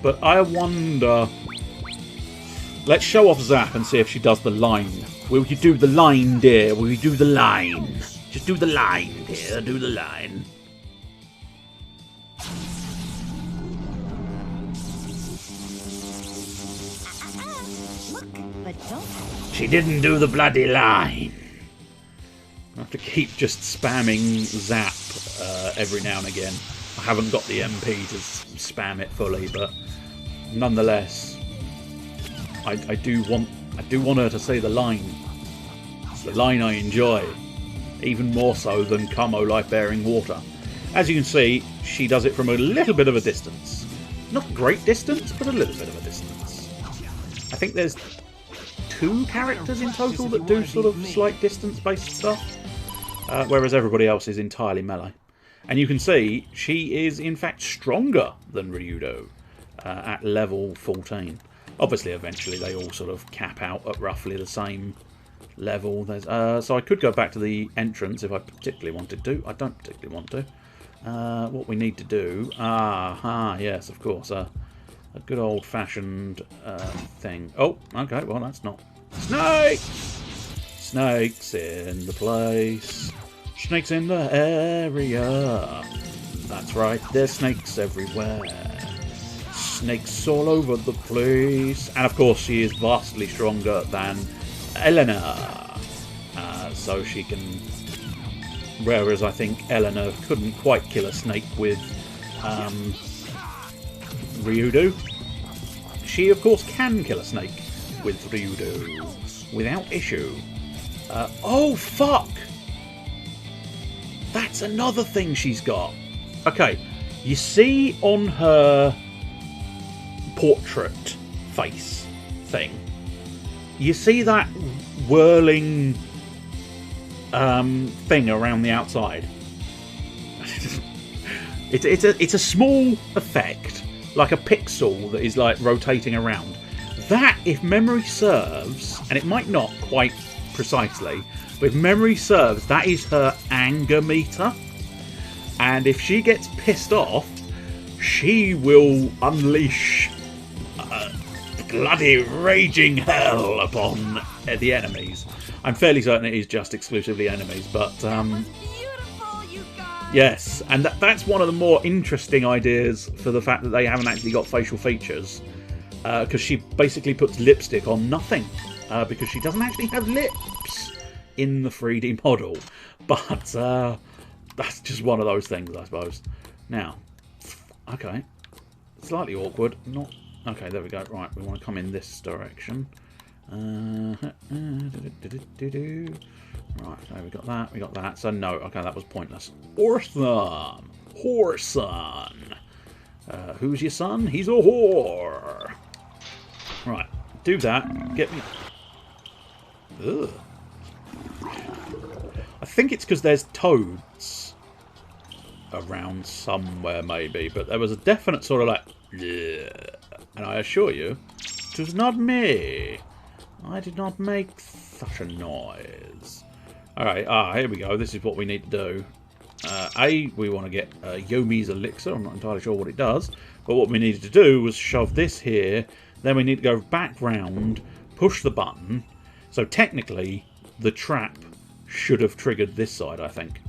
[SPEAKER 1] But I wonder... Let's show off Zap and see if she does the line. Will you do the line, dear? Will you do the line? Just do the line, dear. Do the line. She didn't do the bloody line. I have to keep just spamming Zap every now and again. I haven't got the MP to spam it fully, but nonetheless, I do want her to say the line. It's the line I enjoy, even more so than Como life-bearing water. As you can see, she does it from a little bit of a distance. Not great distance, but a little bit of a distance. I think there's 2 characters in total that do sort of slight distance-based stuff, whereas everybody else is entirely melee. And you can see she is in fact stronger than Ryudo at level 14. Obviously, eventually they all sort of cap out at roughly the same level. So I could go back to the entrance if I particularly wanted to. I don't particularly want to. What we need to do... yes, of course. A good old-fashioned thing. Oh, okay, well, that's not... Snake! Snakes in the place. Snakes in the area. That's right, there's snakes everywhere. Snakes all over the place. And of course, she is vastly stronger than Eleanor. So she can... Whereas I think Eleanor couldn't quite kill a snake with Ryudo. She, of course, can kill a snake with Ryudo without issue. Oh, fuck! That's another thing she's got. Okay, you see on her portrait face thing, you see that whirling thing around the outside? It's a small effect, like a pixel that is like rotating around. That, if memory serves, and it might not quite precisely, but if memory serves, that is her anger meter. And if she gets pissed off, she will unleash bloody raging hell upon the enemies. I'm fairly certain it is just exclusively enemies, but yes, and that's one of the more interesting ideas for the fact that they haven't actually got facial features, because she basically puts lipstick on nothing, because she doesn't actually have lips in the 3D model. But that's just one of those things, I suppose. Now, okay, slightly awkward. Not okay. There we go. Right, we want to come in this direction. Right, so we got that. We got that. So no, okay, that was pointless. Orson, Horson. Who's your son? He's a whore. Right, do that. Get me. Ugh. I think it's because there's toads around somewhere, maybe. But there was a definite sort of like, bleh. And I assure you, it was not me. I did not make such a noise. Alright, here we go. This is what we need to do. We want to get Yomi's elixir. I'm not entirely sure what it does. But what we needed to do was shove this here. Then we need to go back round, push the button. So technically, the trap should have triggered this side, I think.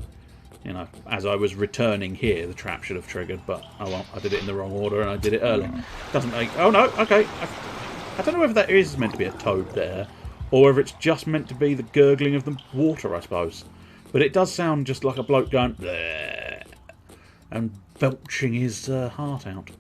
[SPEAKER 1] You know, as I was returning here, the trap should have triggered. But, oh well, I did it in the wrong order and I did it early. Doesn't make... Oh no, okay. I don't know whether that is meant to be a toad there, or whether it's just meant to be the gurgling of the water, I suppose. But it does sound just like a bloke going bleh, and belching his heart out.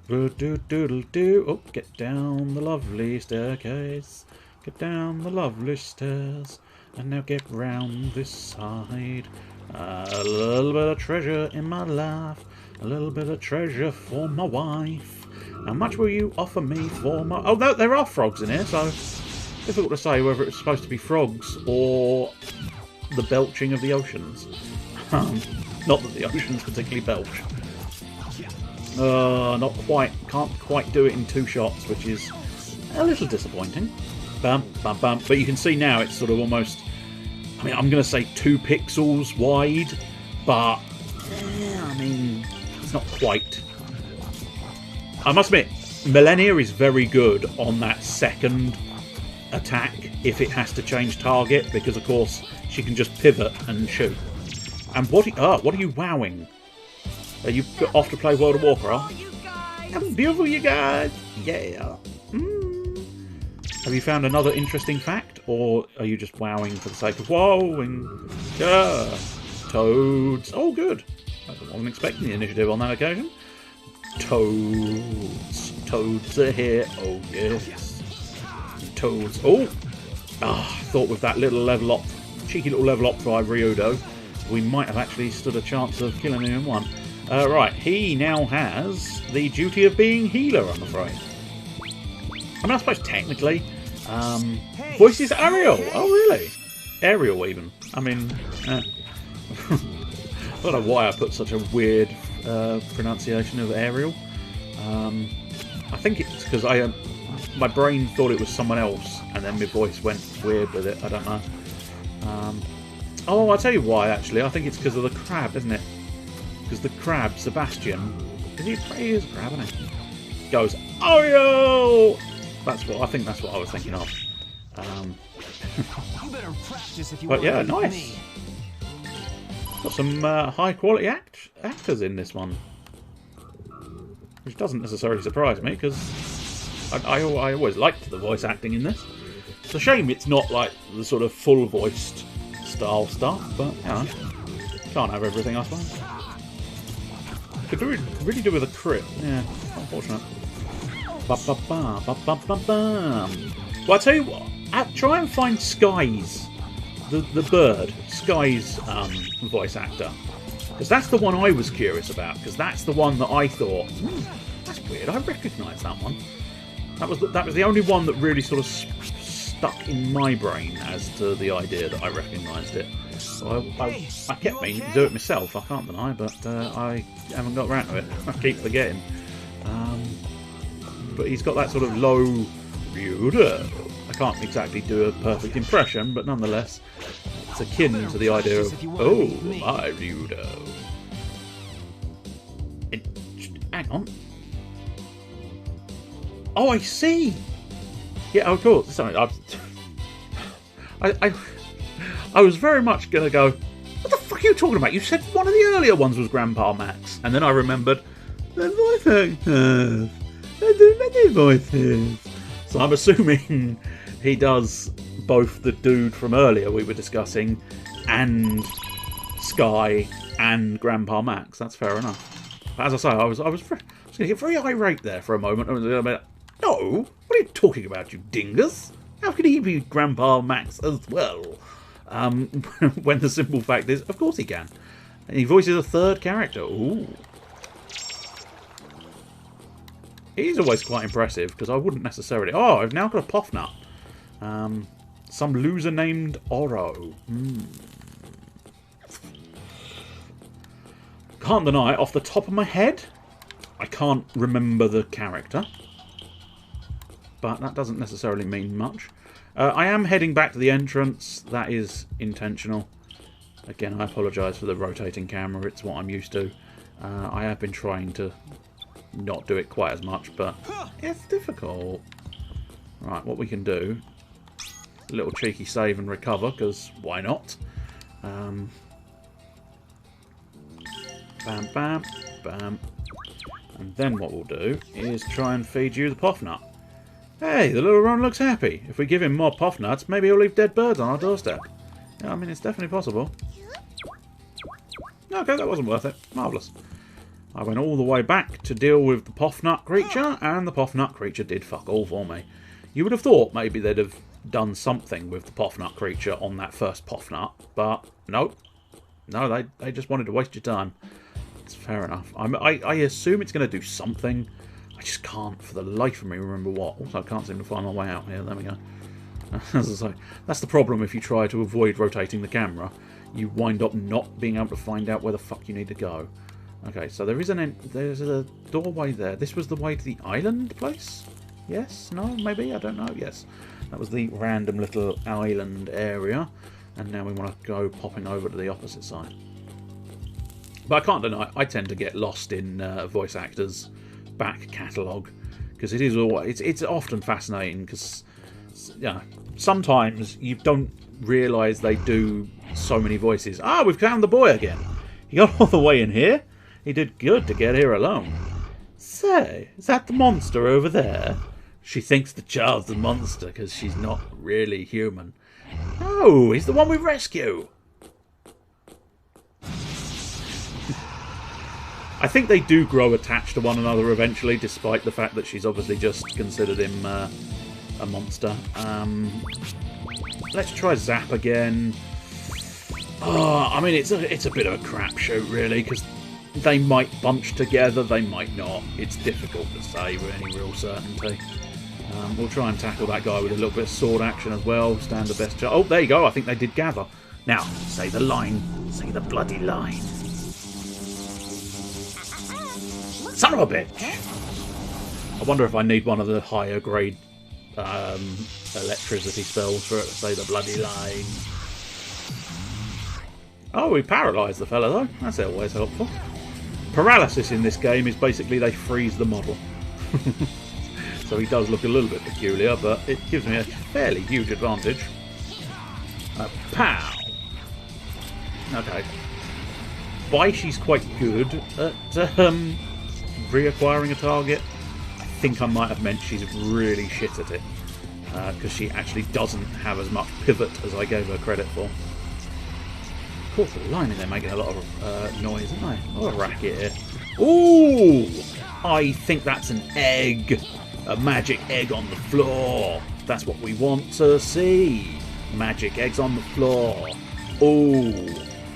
[SPEAKER 1] Do-do-doodle-do. Oh, get down the lovely staircase. Get down the lovely stairs. And now get round this side. A little bit of treasure in my life. A little bit of treasure for my wife. How much will you offer me for my... Oh, no, there are frogs in here, so... difficult to say whether it's supposed to be frogs or the belching of the oceans. Not that the oceans particularly belch. Not quite. Can't quite do it in 2 shots, which is a little disappointing. Bam, bam, bam. But you can see now it's sort of almost... I mean, I'm going to say 2 pixels wide, but... I mean, it's not quite. I must admit, Millennia is very good on that second attack if it has to change target, because of course she can just pivot and shoot. And what are you wowing? Are you off to play World of Warcraft? I'm beautiful, you guys! Yeah! Have you found another interesting fact? Or are you just wowing for the sake of wowing? Yeah! Toads! Oh, good! I wasn't expecting the initiative on that occasion. Toads! Toads are here! Oh, yes! Toads! Oh! I thought with that little level up, cheeky little level up by Ryudo, we might have actually stood a chance of killing him in one. Right, he now has the duty of being healer, I'm afraid. I mean, I suppose technically, voices Ariel. Oh, really? Ariel, even. I mean, I don't know why I put such a weird pronunciation of Ariel. I think it's because my brain thought it was someone else, and then my voice went weird with it. I don't know. Oh, I'll tell you why, actually. I think it's because of the crab, isn't it? Because the crab, Sebastian, he is a crab, isn't he? Goes, Ariel! I think that's what I was thinking of.
[SPEAKER 4] You better practice if you
[SPEAKER 1] But
[SPEAKER 4] want
[SPEAKER 1] yeah,
[SPEAKER 4] to beat
[SPEAKER 1] nice.
[SPEAKER 4] me.
[SPEAKER 1] Got some high quality actors in this one, which doesn't necessarily surprise me because I always liked the voice acting in this. It's a shame it's not like the sort of full voiced style stuff, but you know, can't have everything, I suppose. Could really do with a crit. Yeah, unfortunate. Well, I tell you what, try and find Sky's, the bird, Sky's voice actor. Because that's the one I was curious about, because that's the one that I thought, that's weird, I recognise that one. That was the only one that really sort of stuck in my brain as to the idea that I recognised it. So I kept meaning to do it myself, I can't deny, but I haven't got around to it. I keep forgetting. But he's got that sort of low Ryudo. I can't exactly do a perfect impression, but nonetheless, it's akin to the idea of, oh, my Ryudo. Hang on. Oh, I see! Yeah, of course. Sorry, I was very much going to go, what the fuck are you talking about? You said one of the earlier ones was Grandpa Max. And then I remembered, the voice actors. They do many voices. So I'm assuming he does both the dude from earlier we were discussing and Sky and Grandpa Max. That's fair enough. But as I say, I was going to get very irate there for a moment. I was going to be like, no, what are you talking about, you dingus? How can he be Grandpa Max as well? When the simple fact is, of course he can. And he voices a third character. Ooh. He's always quite impressive, because I wouldn't necessarily... Oh, I've now got a Poffnut. Some loser named Oro. Can't deny, off the top of my head, I can't remember the character. But that doesn't necessarily mean much. I am heading back to the entrance. That is intentional. Again, I apologise for the rotating camera. It's what I'm used to. I have been trying to not do it quite as much, but it's difficult. Right, what we can do, a little cheeky save and recover, because why not? Bam, bam, bam. And then what we'll do is try and feed you the Poffnut. Hey, the little Ron looks happy. If we give him more Poffnuts, maybe he'll leave dead birds on our doorstep. Yeah, I mean, it's definitely possible. Okay, that wasn't worth it. Marvellous. I went all the way back to deal with the Poffnut creature, and the Poffnut creature did fuck all for me. You would have thought maybe they'd have done something with the Poffnut creature on that first Poffnut, but nope. No, they just wanted to waste your time. It's fair enough. I assume it's going to do something. I just can't, for the life of me, remember what. Also, I can't seem to find my way out here. There we go. As I say, that's the problem if you try to avoid rotating the camera. You wind up not being able to find out where the fuck you need to go. Okay, so there's a doorway there. This was the way to the island place? Yes? No? Maybe? I don't know. Yes. That was the random little island area. And now we want to go popping over to the opposite side. But I can't deny, I tend to get lost in voice actors' back catalogue. Because it is always, it's often fascinating because, you know, sometimes you don't realise they do so many voices. Ah, we've found the boy again. He got all the way in here. He did good to get here alone. Say, is that the monster over there? She thinks the child's the monster because she's not really human. No, he's the one we rescue. I think they do grow attached to one another eventually, despite the fact that she's obviously just considered him a monster. Let's try Zap again. Oh, I mean, it's a bit of a crapshoot, really, because they might bunch together, they might not. It's difficult to say with any real certainty. We'll try and tackle that guy with a little bit of sword action as well. Stand the best chance. Oh, there you go. I think they did gather. Now, say the line. Say the bloody line. Son of a bitch! I wonder if I need one of the higher grade electricity spells for it to say the bloody line. Oh, we paralysed the fella though. That's always helpful. Paralysis in this game is basically they freeze the model. So he does look a little bit peculiar, but it gives me a fairly huge advantage. Pow! Okay. Baishi's quite good at reacquiring a target. I think I might have meant she's really shit at it. Because she actually doesn't have as much pivot as I gave her credit for. Of course, the line in there making a lot of noise, isn't they? A lot of racket here. Ooh! I think that's an egg. A magic egg on the floor. That's what we want to see. Magic eggs on the floor. Ooh.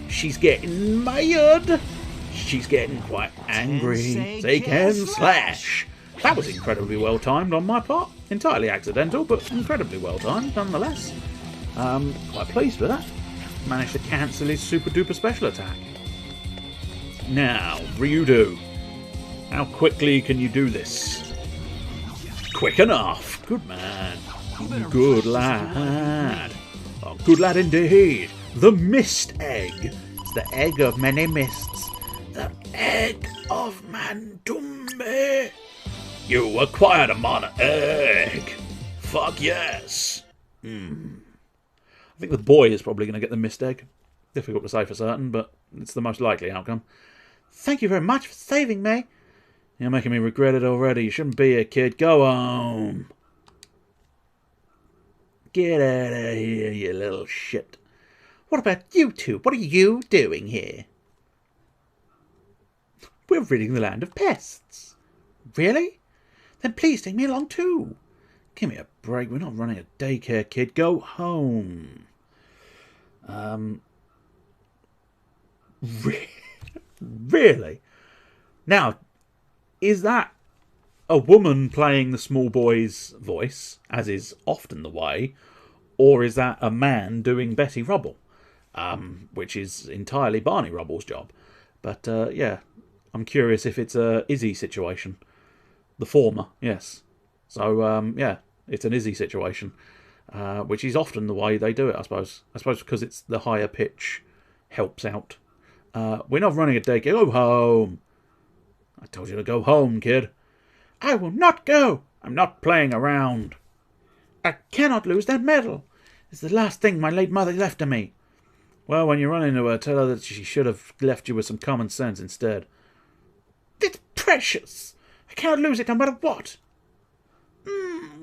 [SPEAKER 1] She's getting mad. She's getting quite angry. They can slash. That was incredibly well timed on my part. Entirely accidental, but incredibly well timed nonetheless. Quite pleased with that. Managed to cancel his super duper special attack. Now, Ryudo. How quickly can you do this? Quick enough. Good man. Good lad. Oh, good lad indeed. The mist egg. It's the egg of many mists. The egg of Mandumbe. You acquired a mana egg. Fuck yes. I think the boy is probably going to get the mist egg. Difficult to say for certain, but it's the most likely outcome. Thank you very much for saving me. You're making me regret it already. You shouldn't be here, kid. Go home. Get out of here, you little shit. What about you two? What are you doing here? We're ridding the land of pests. Really? Then please take me along too. Give me a break. We're not running a daycare, kid. Go home. Really? Now, is that a woman playing the small boy's voice, as is often the way, or is that a man doing Betty Rubble, which is entirely Barney Rubble's job? But yeah, I'm curious if it's a Izzy situation. The former, yes. So yeah, it's an Izzy situation, which is often the way they do it, I suppose. I suppose because it's the higher pitch helps out. We're not running a daycare. Go home. I told you to go home, kid. I will not go. I'm not playing around. I cannot lose that medal. It's the last thing my late mother left to me. Well, when you run into her, tell her that she should have left you with some common sense instead. It's precious. I cannot lose it no matter what.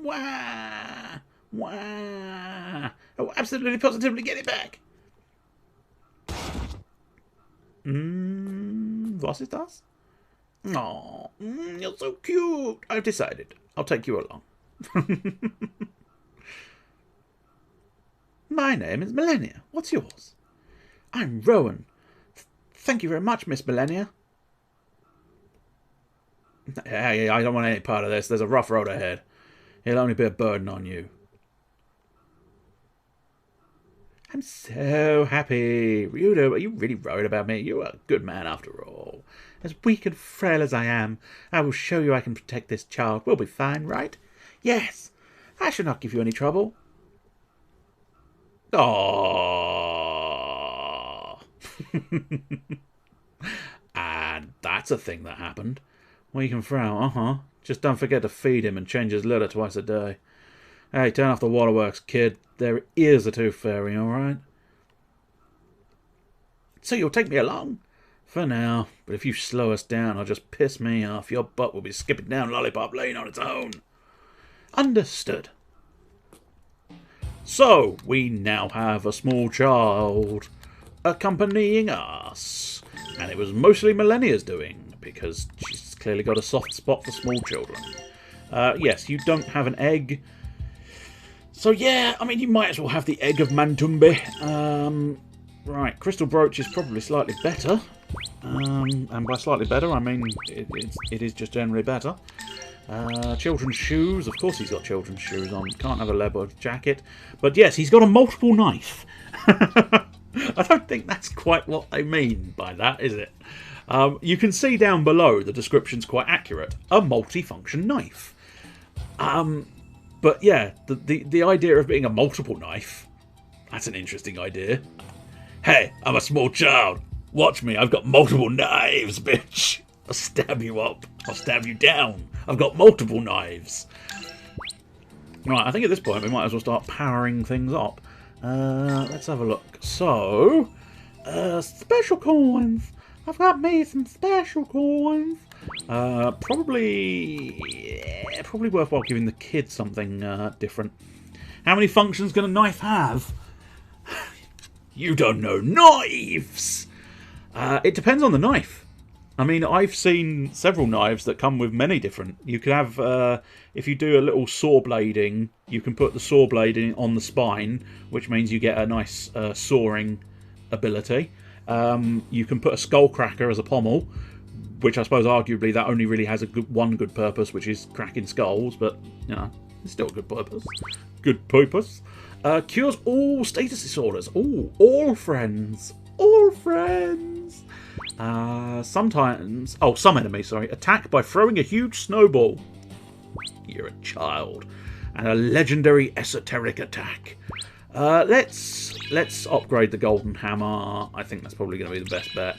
[SPEAKER 1] Wah. Wah. Oh, absolutely, positively get it back. Was ist das? Oh, you're so cute. I've decided. I'll take you along. My name is Millennia. What's yours? I'm Rowan. Thank you very much, Miss Millennia. Hey, I don't want any part of this. There's a rough road ahead. It'll only be a burden on you. I'm so happy. Ryudo, are you really worried about me? You're a good man after all. As weak and frail as I am, I will show you I can protect this child. We'll be fine, right? Yes, I shall not give you any trouble. Aww. And that's a thing that happened. Well, you can frown, Just don't forget to feed him and change his litter twice a day. Hey, turn off the waterworks, kid. There is a tooth fairy, alright? So you'll take me along? For now, but if you slow us down or just piss me off, your butt will be skipping down Lollipop Lane on its own. Understood. So, we now have a small child accompanying us. And it was mostly Millennia's doing, because she's clearly got a soft spot for small children. Yes, you don't have an egg. So yeah, I mean, you might as well have the egg of Mantumbi. Right, Crystal Brooch is probably slightly better. And by slightly better, I mean it is just generally better. Children's shoes. Of course he's got children's shoes on. Can't have a leather jacket. But yes, he's got a multiple knife. I don't think that's quite what they mean by that, is it? You can see down below the description's quite accurate. A multifunction knife. But yeah, the idea of being a multiple knife, that's an interesting idea. Hey, I'm a small child. Watch me, I've got multiple knives, bitch. I'll stab you up. I'll stab you down. I've got multiple knives. Right, I think at this point we might as well start powering things up. Let's have a look. So, special coins. I've got me some special coins. Probably worthwhile giving the kid something different. How many functions can a knife have? You don't know knives! It depends on the knife. I mean, I've seen several knives that come with many different. You could have, if you do a little saw blading, you can put the saw blade on the spine, which means you get a nice sawing ability. You can put a skull cracker as a pommel, which I suppose arguably that only really has one good purpose, which is cracking skulls, but, you know, it's still a good purpose. Good purpose. Cures all status disorders. Ooh, all friends. All friends. Sometimes... Oh, some enemies, sorry. Attack by throwing a huge snowball. You're a child. And a legendary esoteric attack. Let's upgrade the golden hammer. I think that's probably going to be the best bet.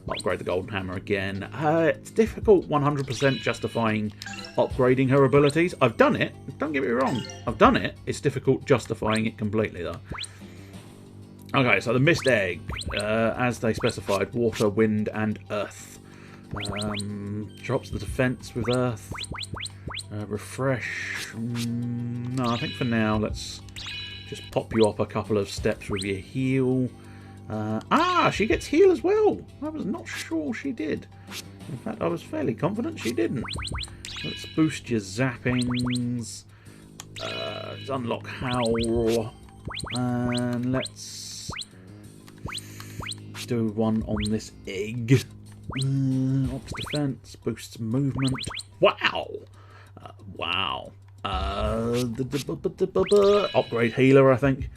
[SPEAKER 1] Upgrade the golden hammer again. It's difficult 100% justifying upgrading her abilities. I've done it. Don't get me wrong. I've done it. It's difficult justifying it completely, though. Okay, so the Mist Egg. As they specified, water, wind, and earth. Drops the defense with earth. Refresh. No, I think for now, let's just pop you up a couple of steps with your heal. She gets heal as well. I was not sure she did. In fact, I was fairly confident she didn't. Let's boost your zappings. Let's unlock Howl. And let's do one on this egg. Ops defense, boosts movement. Wow! Wow. Upgrade healer, I think.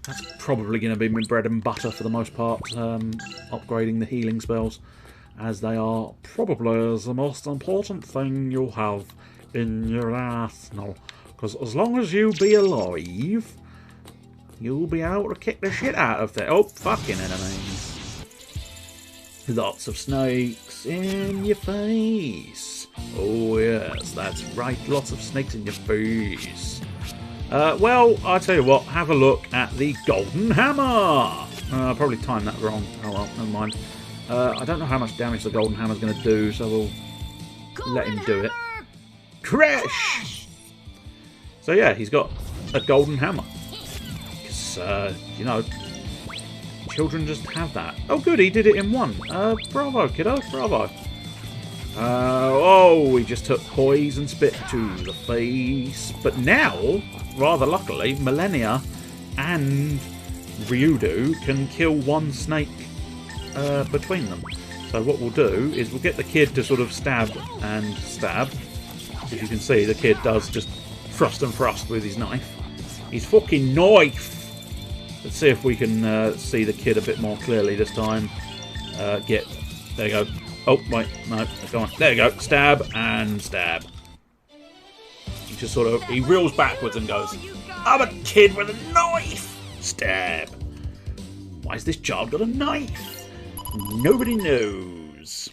[SPEAKER 1] That's probably going to be my bread and butter for the most part, upgrading the healing spells, as they are probably the most important thing you'll have in your arsenal. Because as long as you be alive, you'll be able to kick the shit out of them. Oh, fucking enemies. Lots of snakes in your face. Oh yes, that's right, lots of snakes in your face. Well, I'll tell you what, have a look at the Golden Hammer! I probably timed that wrong. Oh well, never mind. I don't know how much damage the Golden Hammer's going to do, so we'll let him do it. Crash! So yeah, he's got a Golden Hammer. Because, you know, children just have that. Oh, good, he did it in one. Bravo, kiddo, bravo. Oh, he just took poison spit to the face. But now, rather luckily, Millennia and Ryudo can kill one snake between them. So what we'll do is we'll get the kid to sort of stab and stab. As you can see, the kid does just thrust and thrust with his knife. His fucking knife! Let's see if we can see the kid a bit more clearly this time. There you go. Oh, wait, no, go on. There you go. Stab and stab. He just sort of, he reels backwards and goes, I'm a kid with a knife! Stab. Why has this child got a knife? Nobody knows.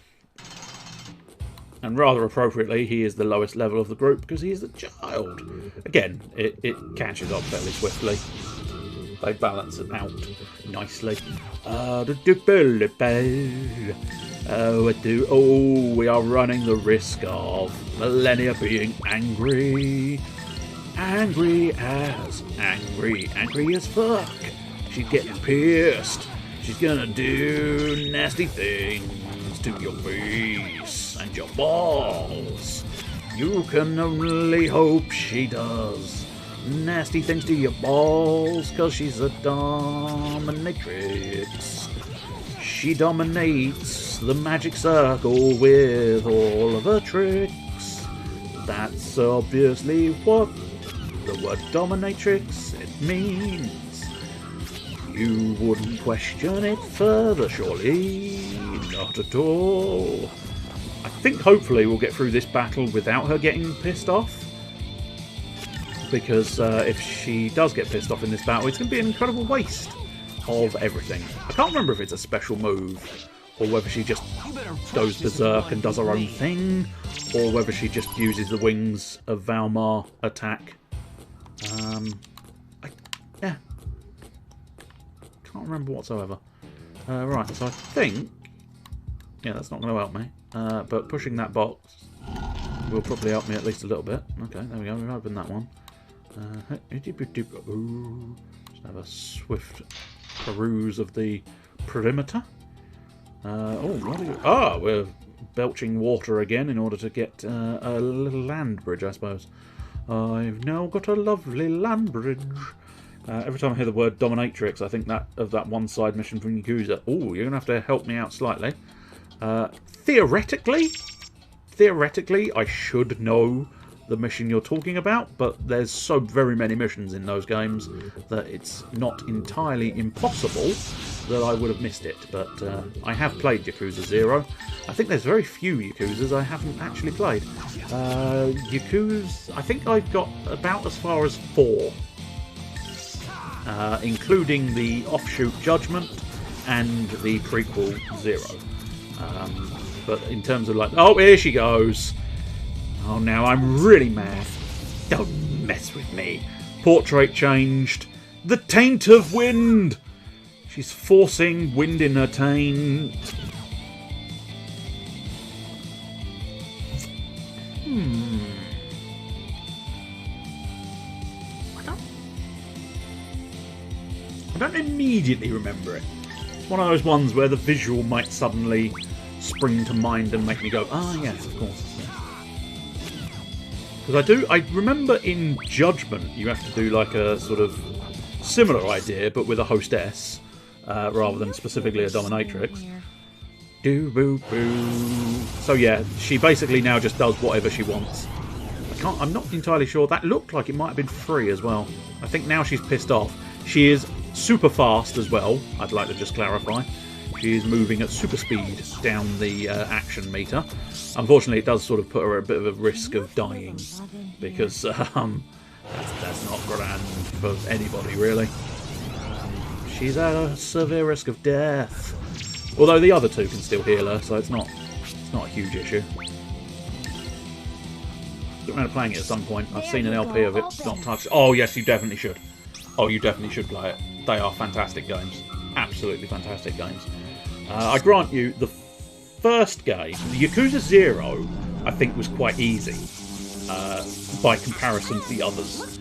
[SPEAKER 1] And rather appropriately, he is the lowest level of the group because he is a child. Again, it catches up fairly swiftly. They balance it out nicely. Oh, we are running the risk of Millennia being angry. Angry as fuck. She's getting pissed. She's gonna do nasty things to your face and your balls. You can only hope she does nasty things to your balls, cause she's a dominatrix. She dominates the magic circle with all of her tricks. That's obviously what the word dominatrix it means. You wouldn't question it further, surely? Not at all. I think hopefully we'll get through this battle without her getting pissed off. Because if she does get pissed off in this battle, it's going to be an incredible waste of everything. I can't remember if it's a special move, or whether she just goes berserk and does her own thing, or whether she just uses the Wings of Valmar attack. Yeah. Can't remember whatsoever. Right, so I think... Yeah, that's not going to help me. But pushing that box will probably help me at least a little bit. Okay, there we go. We've opened that one. Just have a swift peruse of the perimeter. We're belching water again in order to get a little land bridge, I suppose. I've now got a lovely land bridge. Every time I hear the word dominatrix, I think that of that one side mission from Yakuza. Oh, you're going to have to help me out slightly. Theoretically, I should know the mission you're talking about, but there's so very many missions in those games that it's not entirely impossible that I would have missed it. But I have played Yakuza 0. I think there's very few Yakuzas I haven't actually played. Yakuza, I think I've got about as far as 4. Including the offshoot Judgment and the prequel 0. But in terms of like... Oh, here she goes! Oh, now I'm really mad. Don't mess with me. Portrait changed. The taint of wind! She's forcing wind in her taint. I don't immediately remember it. It's one of those ones where the visual might suddenly spring to mind and make me go, ah, yes, of course. Because I remember in Judgment you have to do like a sort of similar idea, but with a hostess, rather than specifically a dominatrix. So yeah, she basically now just does whatever she wants. I'm not entirely sure. That looked like it might have been free as well. I think now she's pissed off. She is super fast as well, I'd like to just clarify. She is moving at super speed down the action meter. Unfortunately, it does sort of put her at a bit of a risk of dying, because that's not grand for anybody, really. She's at a severe risk of death. Although the other two can still heal her, so it's not a huge issue. Get around to playing it at some point. I've seen an LP of it not touched. Oh yes, you definitely should. Oh, you definitely should play it. They are fantastic games. Absolutely fantastic games. I grant you, the first game, the Yakuza 0, I think was quite easy by comparison to the others.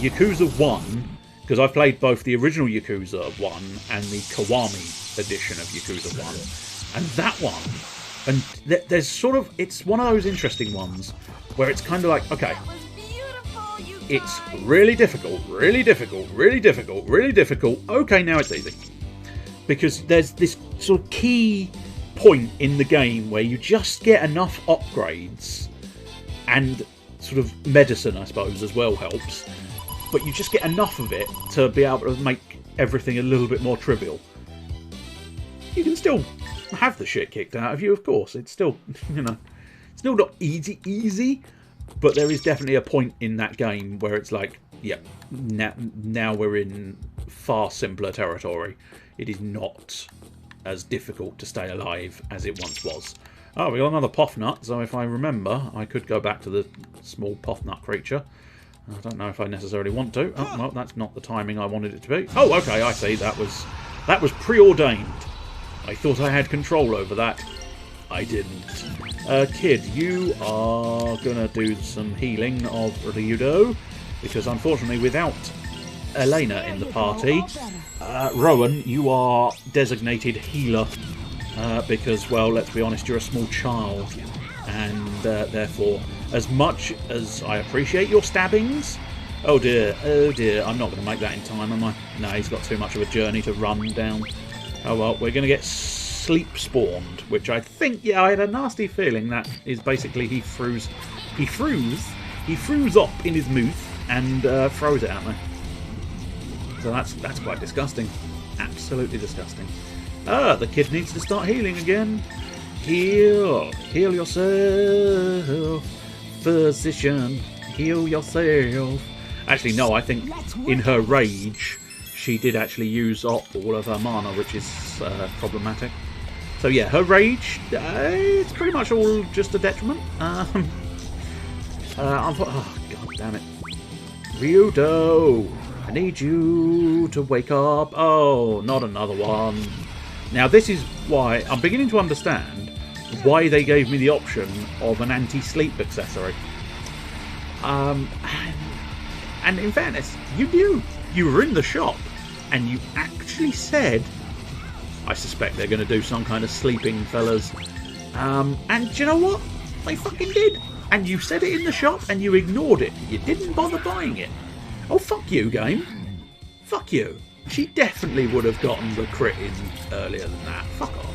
[SPEAKER 1] Yakuza 1 because I've played both the original Yakuza 1 and the Kiwami edition of Yakuza 1, and that one, and there's sort of, it's one of those interesting ones where it's kind of like, okay, it's really difficult, really difficult, really difficult, really difficult. Okay, now it's easy. Because there's this sort of key point in the game where you just get enough upgrades, and sort of medicine, I suppose, as well helps. But you just get enough of it to be able to make everything a little bit more trivial. You can still have the shit kicked out of you, of course. It's still, you know, it's still not easy, but there is definitely a point in that game where it's like, yep, now we're in far simpler territory. It is not as difficult to stay alive as it once was. Oh, we got another Poff Nut, so if I remember, I could go back to the small Poff Nut creature. I don't know if I necessarily want to. Oh, well, that's not the timing I wanted it to be. Oh, okay, I see. That was preordained. I thought I had control over that. I didn't. Kid, you are gonna do some healing of Ryudo, because unfortunately, without Elena in the party, Rowan, you are designated healer, because, well, let's be honest, you're a small child, and therefore, as much as I appreciate your stabbings, oh dear, I'm not going to make that in time, am I? No, he's got too much of a journey to run down. Oh well, we're going to get sleep spawned, which I think, yeah, I had a nasty feeling that is basically he froze up in his mouth and froze it at me. So that's quite disgusting. Absolutely disgusting. The kid needs to start healing again. Heal yourself, physician. Heal yourself. Actually, no, I think in her rage, she did actually use up all of her mana, which is problematic. So yeah, her rage, it's pretty much all just a detriment. Oh, god damn it. Ryudo, I need you to wake up. Oh, not another one. Now this is why I'm beginning to understand why they gave me the option of an anti-sleep accessory. And in fairness, you knew. You were in the shop and you actually said, I suspect they're going to do some kind of sleeping, fellas. And do you know what? They fucking did. And you said it in the shop and you ignored it. You didn't bother buying it. Oh, fuck you, game. Fuck you. She definitely would have gotten the crit in earlier than that. Fuck off.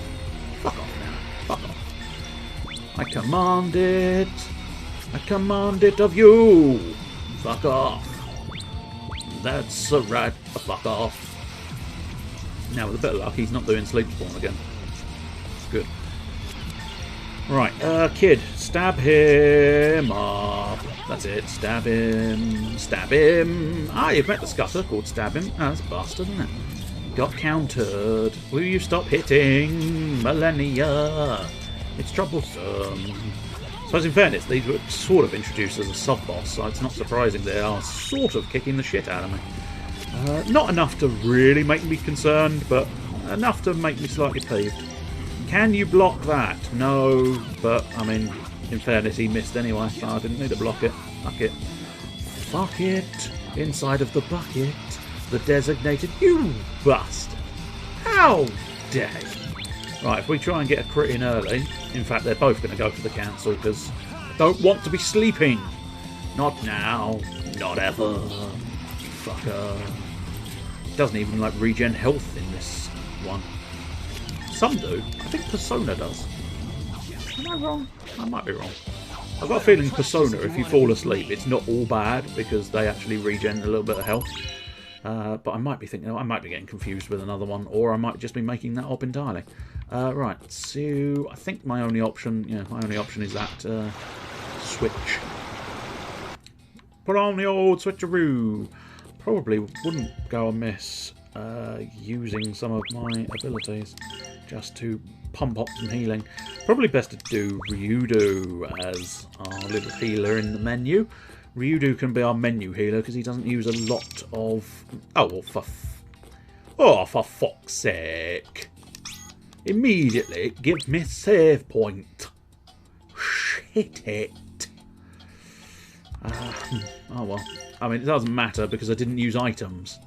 [SPEAKER 1] Fuck off now. Fuck off. I command it. I command it of you. Fuck off. That's a rat. Fuck off. Now, with a bit of luck, he's not doing sleep spawn again. Good. Right, kid, stab him up. That's it, stab him. Stab him. Ah, you've met the scutter called Stab Him. Ah, that's a bastard, isn't it? Got countered. Will you stop hitting Millennia? It's troublesome. I suppose in fairness, these were sort of introduced as a sub-boss, so it's not surprising they are sort of kicking the shit out of me. Not enough to really make me concerned, but enough to make me slightly peeved. Can you block that? No, but, I mean, in fairness, he missed anyway, so I didn't need to block it. Fuck it. Fuck it. Inside of the bucket, the designated... You bastard! How dare you? Right, if we try and get a crit in early... In fact, they're both going to go for the cancel, because I don't want to be sleeping. Not now. Not ever. Fucker. Doesn't even like regen health in this one. Some do. I think Persona does. Am I wrong? I might be wrong. I've got a feeling Persona, if you fall asleep, it's not all bad because they actually regen a little bit of health. But I might be thinking, I might be getting confused with another one, or I might just be making that up entirely. Right, so I think my only option, is that switch. Put on the old switcheroo. Probably wouldn't go amiss using some of my abilities just to pump up some healing. Probably best to do Ryudo as our little healer in the menu. Ryudo can be our menu healer because he doesn't use a lot of... Oh, for fuck's sake. Immediately give me a save point. Shit it. Oh well. I mean, it doesn't matter because I didn't use items.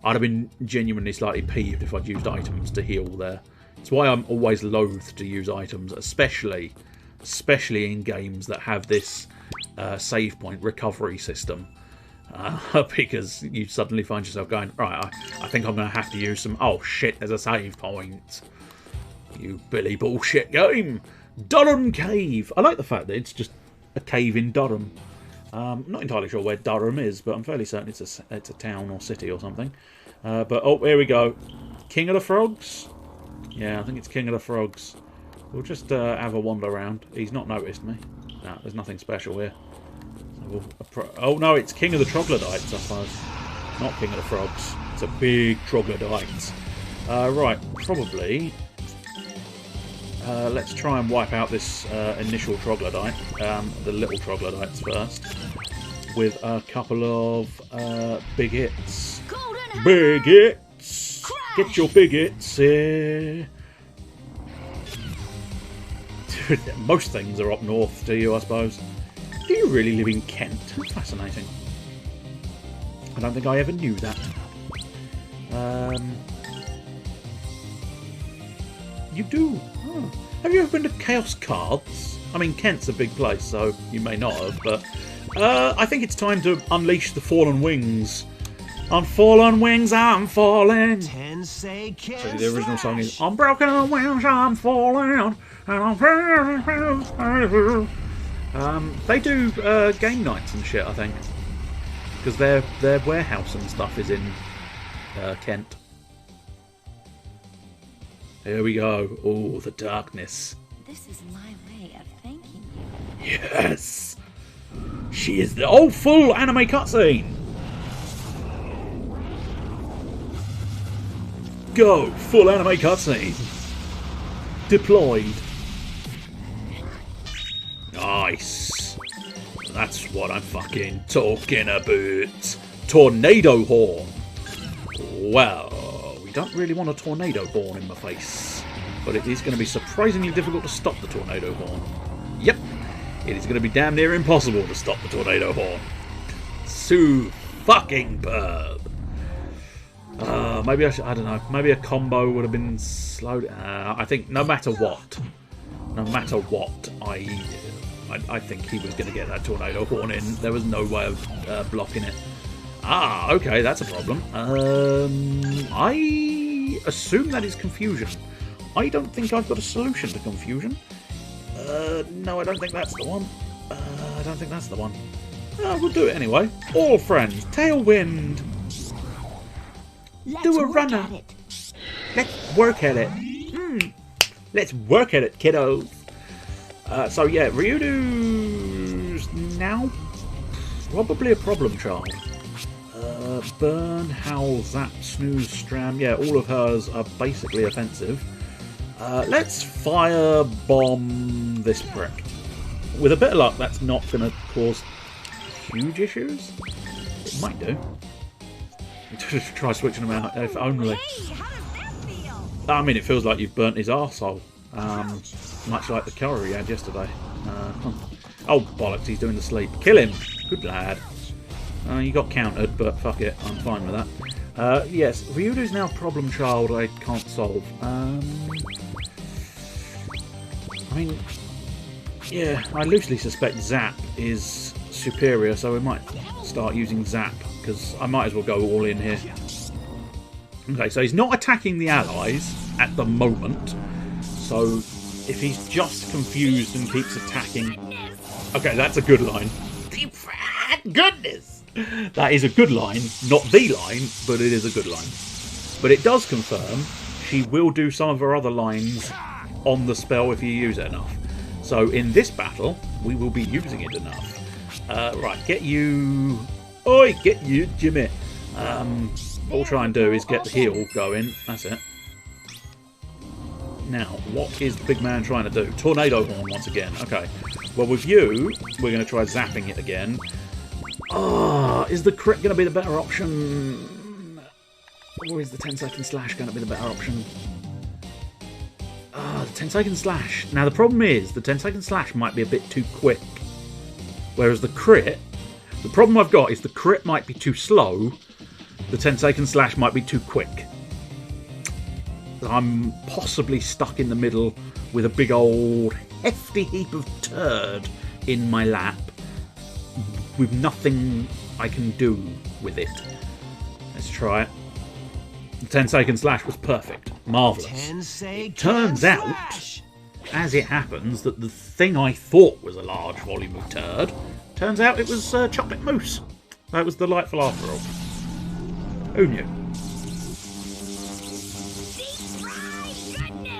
[SPEAKER 1] I'd have been genuinely slightly peeved if I'd used items to heal there. It's why I'm always loath to use items, especially in games that have this save point recovery system. Because you suddenly find yourself going, right, I think I'm going to have to use some... Oh, shit, there's a save point. You Billy bullshit game. Durham Cave. I like the fact that it's just a cave in Durham. I'm not entirely sure where Durham is, but I'm fairly certain it's a town or city or something. But, oh, here we go. King of the Frogs? Yeah, I think it's King of the Frogs. We'll just have a wander around. He's not noticed me. No, there's nothing special here. Oh no, it's King of the Troglodytes, I suppose. Not King of the Frogs. It's a big Troglodytes. Right, probably. Let's try and wipe out this initial Troglodyte, the little Troglodytes first, with a couple of big hits. Big hits!
[SPEAKER 3] Crash!
[SPEAKER 1] Get your big hits here. Most things are up north to you, I suppose. Do you really live in Kent? Fascinating. I don't think I ever knew that. You do? Oh. Have you ever been to Chaos Cards? I mean, Kent's a big place, so you may not have, but I think it's time to unleash the fallen wings. On fallen wings, I'm falling.
[SPEAKER 4] Tensei can
[SPEAKER 1] So the original song is on broken wings, I'm falling. And I'm... they do game nights and shit, I think, because their warehouse and stuff is in Kent. Here we go. Oh, the darkness.
[SPEAKER 3] This is my way of thanking you.
[SPEAKER 1] Yes, she is the full anime cutscene. Go full anime cutscene. Deployed. Nice. That's what I'm fucking talking about. Tornado horn. Well, we don't really want a tornado horn in my face, but it is going to be surprisingly difficult to stop the tornado horn. Yep, it is going to be damn near impossible to stop the tornado horn. So fucking perb. Maybe I don't know. Maybe a combo would have been slowed. I think no matter what, I think he was going to get that tornado horn in. There was no way of blocking it. Ah, okay, that's a problem. I assume that is confusion. I don't think I've got a solution to confusion. No, I don't think that's the one. I don't think that's the one. We'll do it anyway. All friends, tailwind.
[SPEAKER 3] Let's
[SPEAKER 1] Do a
[SPEAKER 3] work
[SPEAKER 1] runner.
[SPEAKER 3] at it.
[SPEAKER 1] Let's work at it. Let's work at it, kiddos. So yeah, Ryudu's now probably a problem child. Burn, Howl, Zap, Snooze, Stram. Yeah, all of hers are basically offensive. Let's fire bomb this brick. With a bit of luck, that's not going to cause huge issues. It might do. Try switching them out, if only.
[SPEAKER 3] Hey, how does that feel?
[SPEAKER 1] I mean, it feels like you've burnt his arsehole. Much like the curry we had yesterday. Oh, bollocks, he's doing the sleep. Kill him! Good lad. You got countered, but fuck it, I'm fine with that. Yes, Ryudu's now problem child I can't solve. I mean, yeah, I loosely suspect Zap is superior, so we might start using Zap, because I might as well go all in here. Okay, so he's not attacking the allies at the moment, so if he's just confused and keeps attacking... Okay, that's a good line. Goodness! That is a good line. Not the line, but it is a good line. But it does confirm she will do some of her other lines on the spell if you use it enough. So in this battle, we will be using it enough. Right, get you... Oi, get you, Jimmy. What we'll try and do is get the heal going. That's it. Now, what is the big man trying to do? Tornado horn once again. Okay. Well, with you, we're going to try zapping it again. Is the crit going to be the better option? Or is the 10-second slash going to be the better option? The 10-second slash. Now, the problem is the 10-second slash might be a bit too quick. Whereas the crit... The problem I've got is the crit might be too slow, the 10-second slash might be too quick. I'm possibly stuck in the middle with a big old hefty heap of turd in my lap with nothing I can do with it. Let's try it. The 10-second slash was perfect. Marvellous. It turns out, as it happens, that the thing I thought was a large volume of turd, turns out it was chocolate mousse. That was delightful after all. Who knew?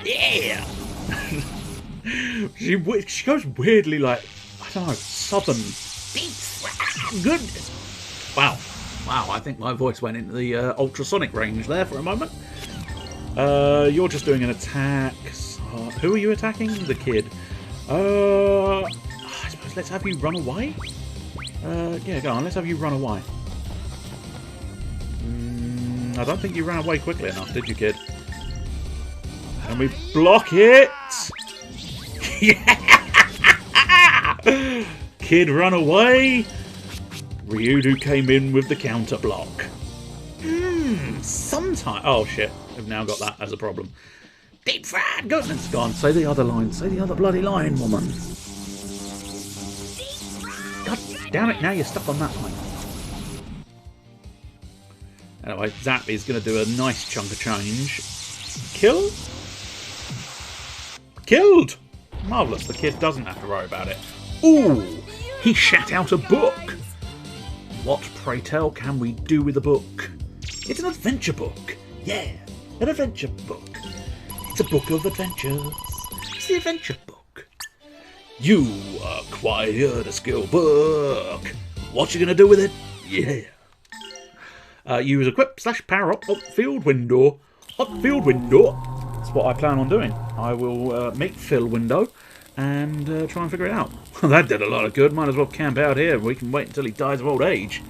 [SPEAKER 1] Yeah! she goes weirdly like, I don't know, southern. Goodness! Wow. Wow, I think my voice went into the ultrasonic range there for a moment. You're just doing an attack. Who are you attacking? The kid. I suppose let's have you run away? Yeah, go on, let's have you run away. I don't think you ran away quickly enough, did you, kid? Can we block it? Yeah! Kid run away. Ryudu came in with the counter block. Sometime. Oh shit! We've now got that as a problem. Deep fried goodness. Go on, say the other line. Say the other bloody line, woman. God damn it! Now you're stuck on that line. Anyway, Zap is going to do a nice chunk of change. Kill? Killed! Marvellous, the kid doesn't have to worry about it. Ooh! He shat out a book! What, pray tell, can we do with a book? It's an adventure book! Yeah, an adventure book. It's a book of adventures. It's the adventure book. You acquired a skill book. What you gonna do with it? Yeah. Use equip / power up hot field window. Hot field window. That's what I plan on doing. I will make fill window and try and figure it out. That did a lot of good. Might as well camp out here. We can wait until he dies of old age.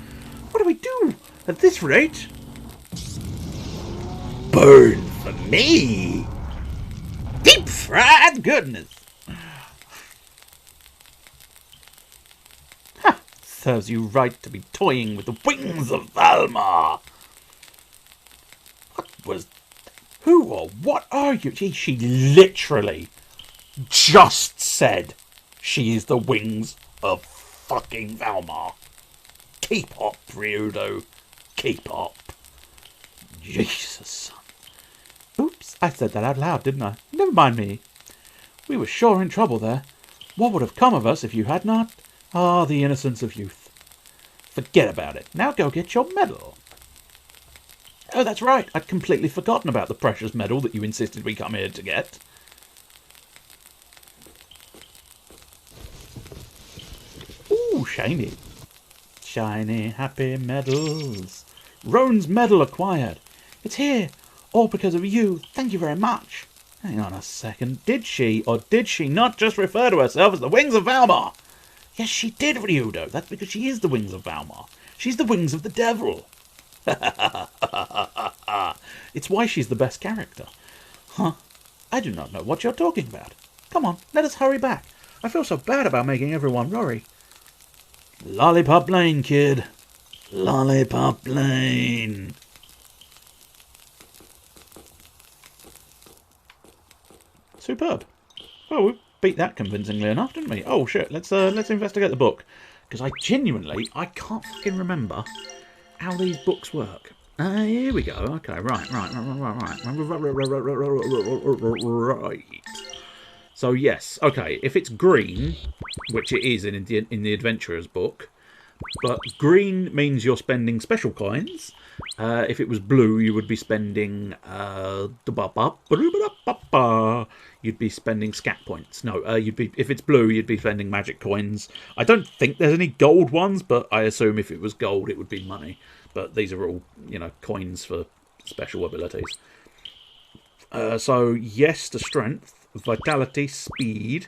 [SPEAKER 1] What do we do at this rate? Burn for me. Deep fried goodness. Ha! Serves you right to be toying with the wings of Valmar. What was... Who or what are you? She literally just said she is the wings of fucking Valmar. Keep up, Ryudo. Keep up. Jesus, son. Oops, I said that out loud, didn't I? Never mind me. We were sure in trouble there. What would have come of us if you had not? Ah, the innocence of youth. Forget about it. Now go get your medal. Oh, that's right. I'd completely forgotten about the precious medal that you insisted we come here to get. Ooh, shiny. Shiny, happy medals. Roan's medal acquired. It's here. All because of you. Thank you very much. Hang on a second. Did she or did she not just refer to herself as the Wings of Valmar? Yes, she did, Ryudo. That's because she is the Wings of Valmar. She's the Wings of the Devil. It's why she's the best character. Huh? I do not know what you're talking about. Come on, let us hurry back. I feel so bad about making everyone worry. Lollipop Lane, kid. Lollipop Lane. Superb. Well, we beat that convincingly enough, didn't we? Oh shit, let's investigate the book. Because I genuinely can't fucking remember how these books work. Here we go. Okay, right. So yes, okay. If it's green, which it is in the Adventurer's book, but green means you're spending special coins. If it was blue, you would be spending you'd be spending scat points. No, if it's blue, you'd be spending magic coins. I don't think there's any gold ones, but I assume if it was gold, it would be money. But these are all, coins for special abilities. So, yes to strength, vitality, speed.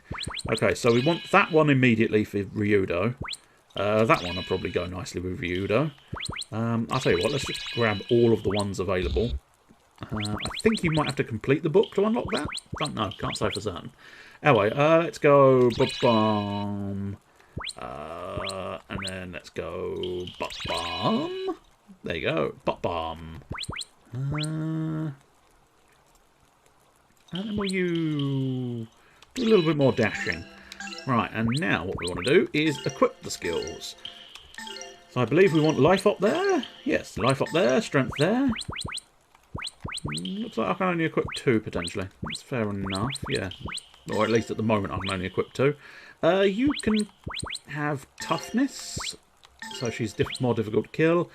[SPEAKER 1] Okay, so we want that one immediately for Ryudo. That one will probably go nicely with Ryudo. I'll tell you what, let's just grab all of the ones available. I think you might have to complete the book to unlock that. Don't know, can't say for certain. Anyway, let's go Bum. And then let's go Bum. There you go. Pop bomb. And then will you do a little bit more dashing. Right, and now what we want to do is equip the skills. So I believe we want life up there. Yes, life up there, strength there. Looks like I can only equip 2 potentially. That's fair enough, yeah. Or at least at the moment I can only equip 2. You can have toughness, so she's more difficult to kill.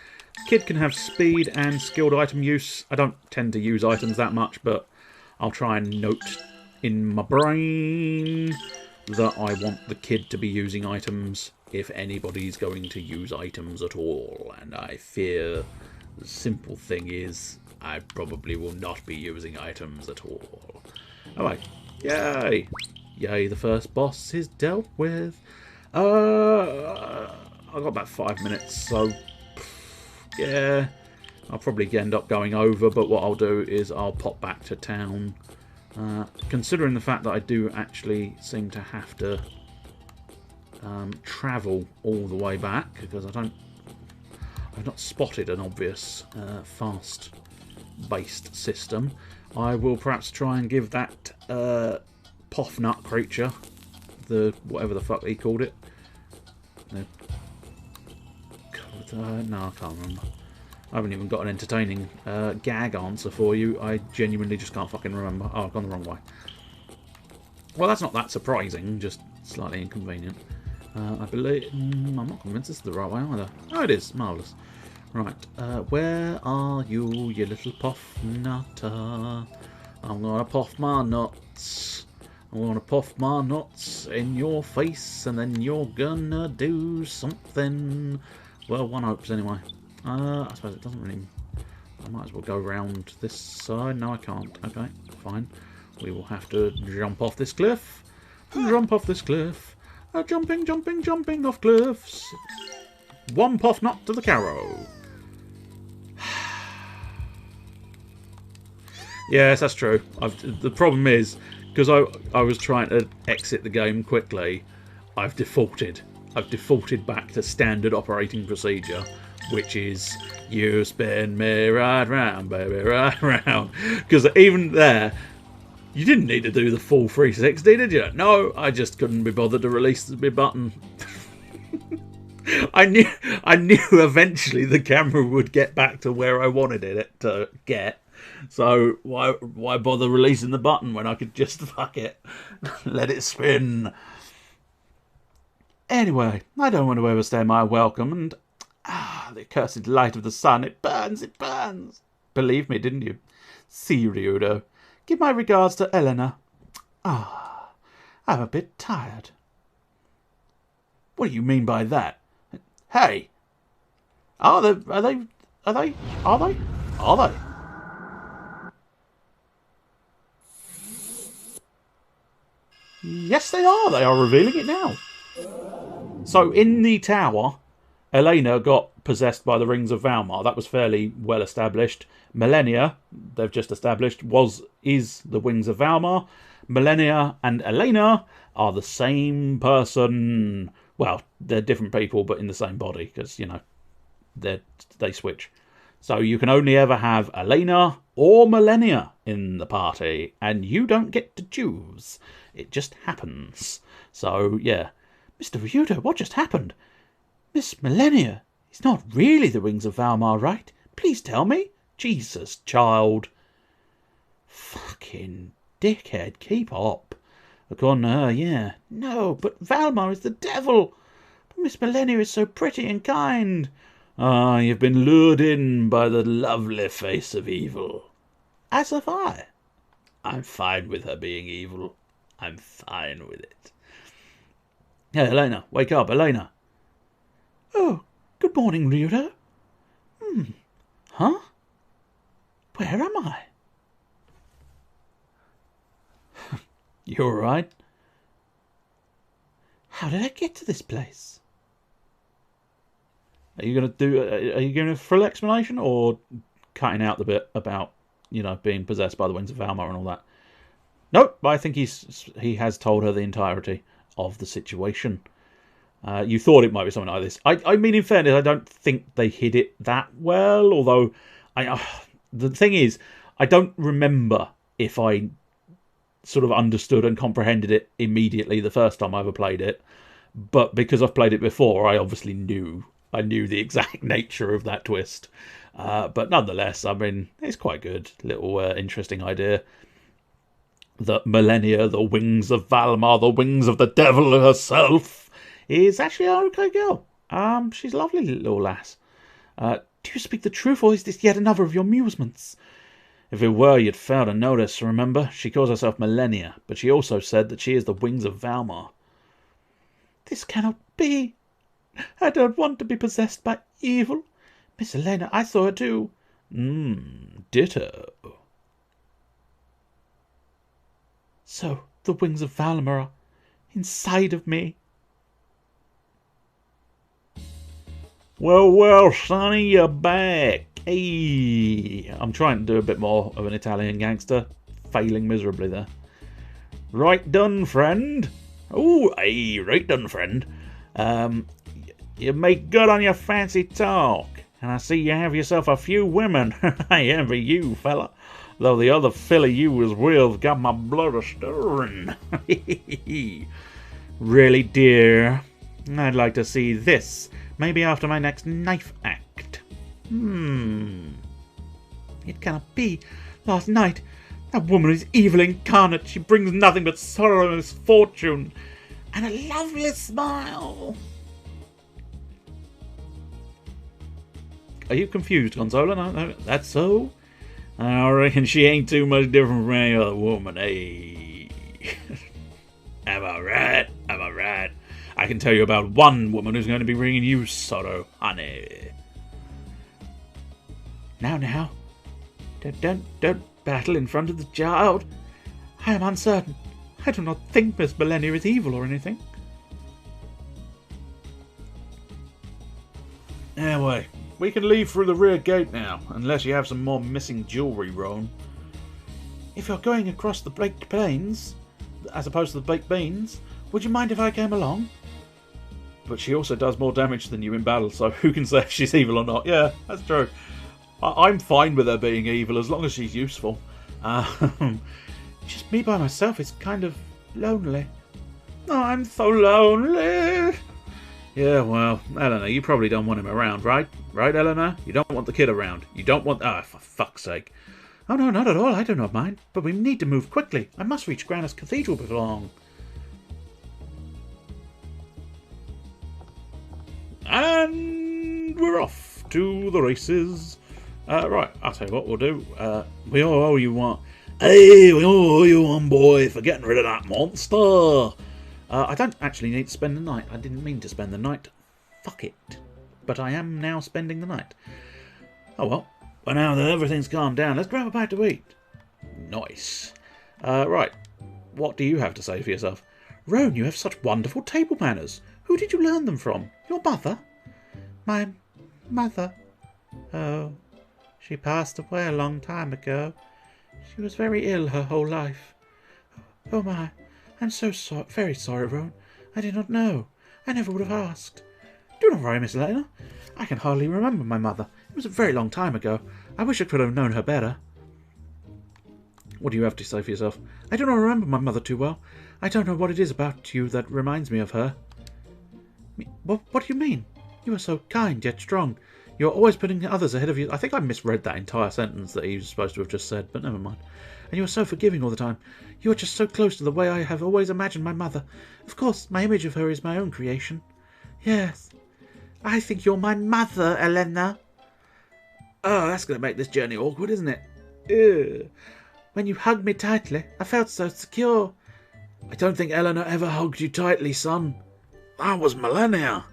[SPEAKER 1] Kid can have speed and skilled item use. I don't tend to use items that much, but I'll try and note in my brain that I want the kid to be using items if anybody's going to use items at all. And I fear the simple thing is I probably will not be using items at all. Alright, yay! Yay, the first boss is dealt with. I've got about 5 minutes, so yeah, I'll probably end up going over, but what I'll do is I'll pop back to town. Considering the fact that I do actually seem to have to travel all the way back, because I've not spotted an obvious fast-based system, I will perhaps try and give that Poff Nut creature, the whatever the fuck he called it. No, I can't remember. I haven't even got an entertaining gag answer for you. I genuinely just can't fucking remember. Oh, I've gone the wrong way. Well, that's not that surprising, just slightly inconvenient. I believe... I'm not convinced this is the right way either. Oh, it is. Marvellous. Right. Where are you, you little puff nutter? I'm gonna puff my nuts. I'm gonna puff my nuts in your face, and then you're gonna do something. Well, one hopes anyway. I suppose it doesn't really... I might as well go around this side. No, I can't. Okay, fine. We will have to jump off this cliff. Jump off this cliff. Jumping, jumping, jumping off cliffs. One puff nut to the carrow. Yes, that's true. The problem is, because I was trying to exit the game quickly, I've defaulted. I've defaulted back to standard operating procedure, which is you spin me right round, baby, right round. Because even there, you didn't need to do the full 360, did you? No, I just couldn't be bothered to release the button. I knew eventually the camera would get back to where I wanted it to get. So why bother releasing the button when I could just fuck it, let it spin. Anyway, I don't want to overstay my welcome, and the accursed light of the sun, it burns, it burns. Believe me, didn't you? See, Ryudo, give my regards to Elena. I'm a bit tired. What do you mean by that? Hey, are they? Yes, they are. They are revealing it now. So, in the tower, Elena got possessed by the Rings of Valmar. That was fairly well established. Millennia, they've just established, is the Wings of Valmar. Millennia and Elena are the same person. Well, they're different people, but in the same body, because, you know, they switch. So you can only ever have Elena or Millennia in the party, and you don't get to choose. It just happens. So, yeah. Mr. Ryudo, what just happened? Miss Millennia is not really the Rings of Valmar, right? Please tell me. Jesus, child. Fucking dickhead, keep up. According to her, yeah. No, but Valmar is the devil. But Miss Millennia is so pretty and kind. Ah, you've been lured in by the lovely face of evil. As have I. I'm fine with her being evil. I'm fine with it. Hey, Elena, wake up, Elena. Oh, good morning, Ryudo. Huh? Where am I? You all right? How did I get to this place? Are you going to full explanation, or cutting out the bit about, you know, being possessed by the Wings of Valmar and all that? Nope, I think he has told her the entirety of the situation. You thought it might be something like this. I mean, in fairness, I don't think they hid it that well. Although, the thing is, I don't remember if I sort of understood and comprehended it immediately the first time I ever played it. But because I've played it before, I obviously knew. I knew the exact nature of that twist. But nonetheless, I mean, it's quite good. Little interesting idea. That Millennia, the wings of Valmar, the wings of the devil herself, is actually an okay girl. She's a lovely little lass. Do you speak the truth, or is this yet another of your amusements? If it were, you'd fail to notice, remember? She calls herself Millennia, but she also said that she is the wings of Valmar. This cannot be. I don't want to be possessed by evil. Miss Elena, I saw her too. Ditto. So, the wings of Valmar are inside of me. Well, Sonny, you're back. Hey, I'm trying to do a bit more of an Italian gangster, failing miserably there. Right done, friend. Oh, hey, right done, friend. You make good on your fancy talk, and I see you have yourself a few women. I envy you, fella. Though the other filly you was with got my blood a-stirring. Really, dear? I'd like to see this. Maybe after my next knife act. It cannot be. Last night, that woman is evil incarnate. She brings nothing but sorrow and misfortune. And a lovely smile. Are you confused, Gonzalo? No, that's so? I reckon she ain't too much different from any other woman, eh? Am I right? Am I right? I can tell you about one woman who's going to be bringing you sorrow, honey. Now. Don't battle in front of the child. I am uncertain. I do not think Miss Millennia is evil or anything. Anyway, we can leave through the rear gate now, unless you have some more missing jewellery, Roan. If you're going across the baked plains, as opposed to the baked beans, would you mind if I came along? But she also does more damage than you in battle, so who can say if she's evil or not? Yeah, that's true. I'm fine with her being evil as long as she's useful. Just me by myself is kind of lonely. Oh, I'm so lonely. Yeah, well, Eleanor, you probably don't want him around, right? Right, Eleanor? You don't want the kid around. You don't want... Ah, for fuck's sake. Oh, no, not at all. I do not mind. But we need to move quickly. I must reach Grandia's Cathedral before long. And we're off to the races. Right, I'll tell you what we'll do. We all owe you one. Hey, we all owe you one, boy, for getting rid of that monster. I don't actually need to spend the night. I didn't mean to spend the night. Fuck it. But I am now spending the night. Oh well. Well, now that everything's calmed down, let's grab a bite to eat. Nice. Right. What do you have to say for yourself? Roan, you have such wonderful table manners. Who did you learn them from? Your mother? My mother? Oh, she passed away a long time ago. She was very ill her whole life. Oh my, I'm so very sorry, Roan. I did not know. I never would have asked. Do not worry, Miss Elena. I can hardly remember my mother. It was a very long time ago. I wish I could have known her better. What do you have to say for yourself? I do not remember my mother too well. I don't know what it is about you that reminds me of her. What do you mean? You are so kind yet strong. You're always putting others ahead of you. I think I misread that entire sentence that he was supposed to have just said, but never mind. And you are so forgiving all the time. You are just so close to the way I have always imagined my mother. Of course, my image of her is my own creation. Yes. I think you're my mother, Elena. Oh, that's going to make this journey awkward, isn't it? Ew. When you hugged me tightly, I felt so secure. I don't think Eleanor ever hugged you tightly, son. That was Millennia.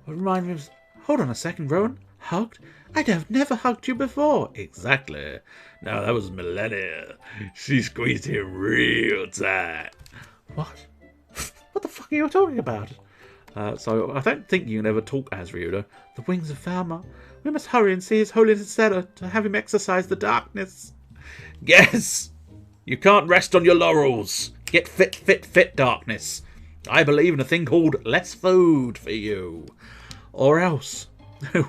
[SPEAKER 1] Remind me of... Hold on a second, Rowan. Hugged? I'd have never hugged you before. Exactly. No, that was Millennia. She squeezed him real tight. What? What the fuck are you talking about? So I don't think you can ever talk as Ryudo. The wings of Valmar. We must hurry and see His Holiness Sarah to have him exorcise the darkness. Yes! You can't rest on your laurels. Get fit, darkness. I believe in a thing called less food for you. Or else.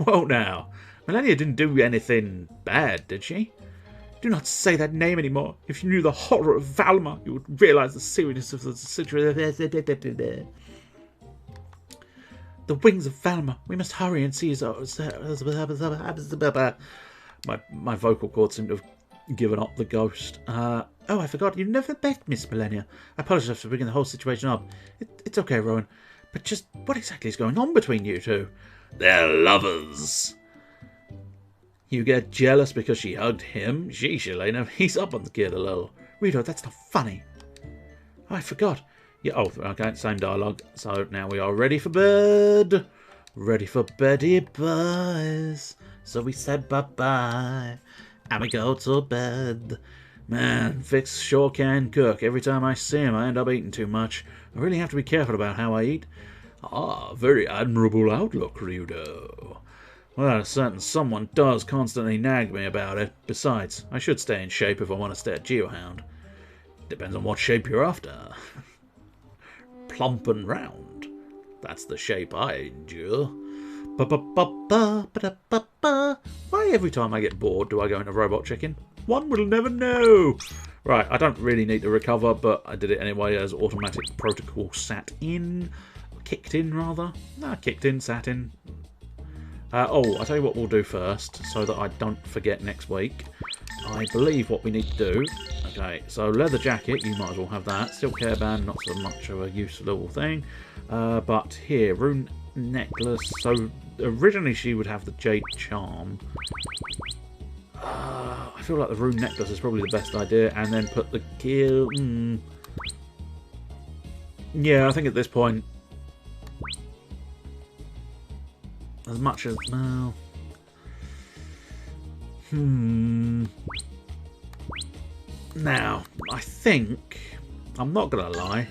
[SPEAKER 1] Well now, Melania didn't do anything bad, did she? Do not say that name anymore. If you knew the horror of Valma, you would realise the seriousness of the situation. The wings of Valma. We must hurry and see his... My vocal cords seem to have given up the ghost. Oh, I forgot. You've never met Miss Melania. I apologise for bringing the whole situation up. It's okay, Rowan. But just what exactly is going on between you two? They're lovers. You get jealous because she hugged him? Sheesh, Elena. He's up on the kid a little. Rito, that's not funny. Oh, I forgot. Yeah, oh, okay, same dialogue. So now we are ready for bed. Ready for beddy boys. So we said bye-bye. And we go to bed. Man, Vix sure can cook. Every time I see him, I end up eating too much. I really have to be careful about how I eat. Ah, very admirable outlook, Ryudo. Well, a certain someone does constantly nag me about it. Besides, I should stay in shape if I want to stay a Geohound. Depends on what shape you're after. Plump and round. That's the shape I endure. Why every time I get bored do I go into Robot Chicken? One will never know. Right, I don't really need to recover, but I did it anyway as automatic protocol sat in. Kicked in, rather. No, kicked in, sat in. Oh, I'll tell you what we'll do first, so that I don't forget next week. I believe what we need to do... Okay, so leather jacket, you might as well have that. Silk hairband, not so much of a useful thing. But here, rune necklace. So originally she would have the jade charm. I feel like the rune necklace is probably the best idea. And then put the gear... Yeah, I think at this point... As much as... Well... Now, I think, I'm not going to lie,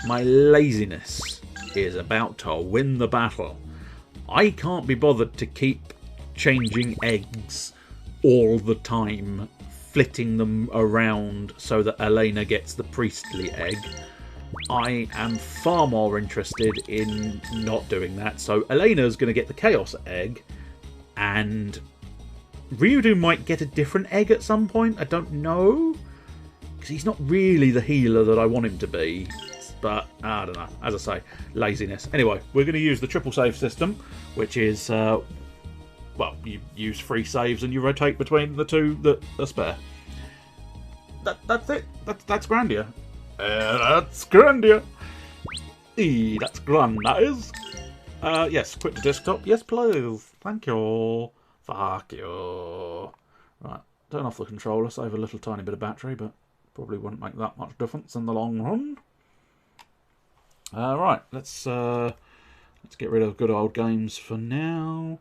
[SPEAKER 1] my laziness is about to win the battle. I can't be bothered to keep changing eggs all the time, flitting them around so that Elena gets the priestly egg. I am far more interested in not doing that. So Elena's going to get the chaos egg, and Ryudo might get a different egg at some point. I don't know. Because he's not really the healer that I want him to be. But, I don't know. As I say, laziness. Anyway, we're going to use the triple save system, which is, well, you use 3 saves and you rotate between the 2 that are spare. That's it. That's Grandia. That's Grandia. That's grand, that is. Yes, quit the desktop. Yes, please. Thank you. Fuck you. Right, turn off the controller, save a little tiny bit of battery, but probably wouldn't make that much difference in the long run. Right, let's get rid of good old games for now.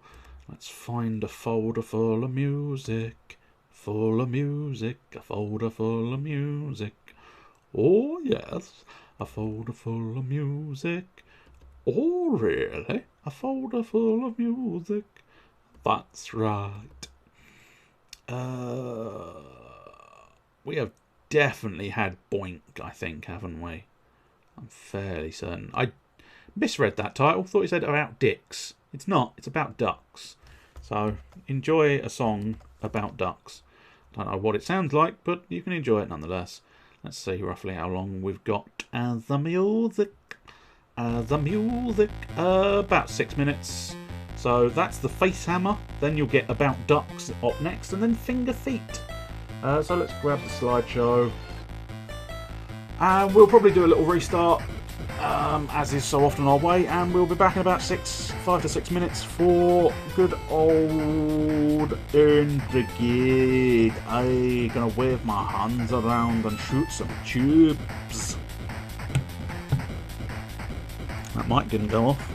[SPEAKER 1] Let's find a folder full of music. Full of music. A folder full of music. Oh, yes. A folder full of music. Oh, really? A folder full of music. That's right. We have definitely had Boink, I think, haven't we? I'm fairly certain. I misread that title. Thought it said about dicks. It's not. It's about ducks. So, enjoy a song about ducks. I don't know what it sounds like, but you can enjoy it nonetheless. Let's see roughly how long we've got. The music. About 6 minutes. So that's the face hammer. Then you'll get about ducks up next, and then finger feet. So let's grab the slideshow. And we'll probably do a little restart, as is so often our way, and we'll be back in about 5 to 6 minutes for good old Intrigate. I'm gonna wave my hands around and shoot some tubes. That mic didn't go off.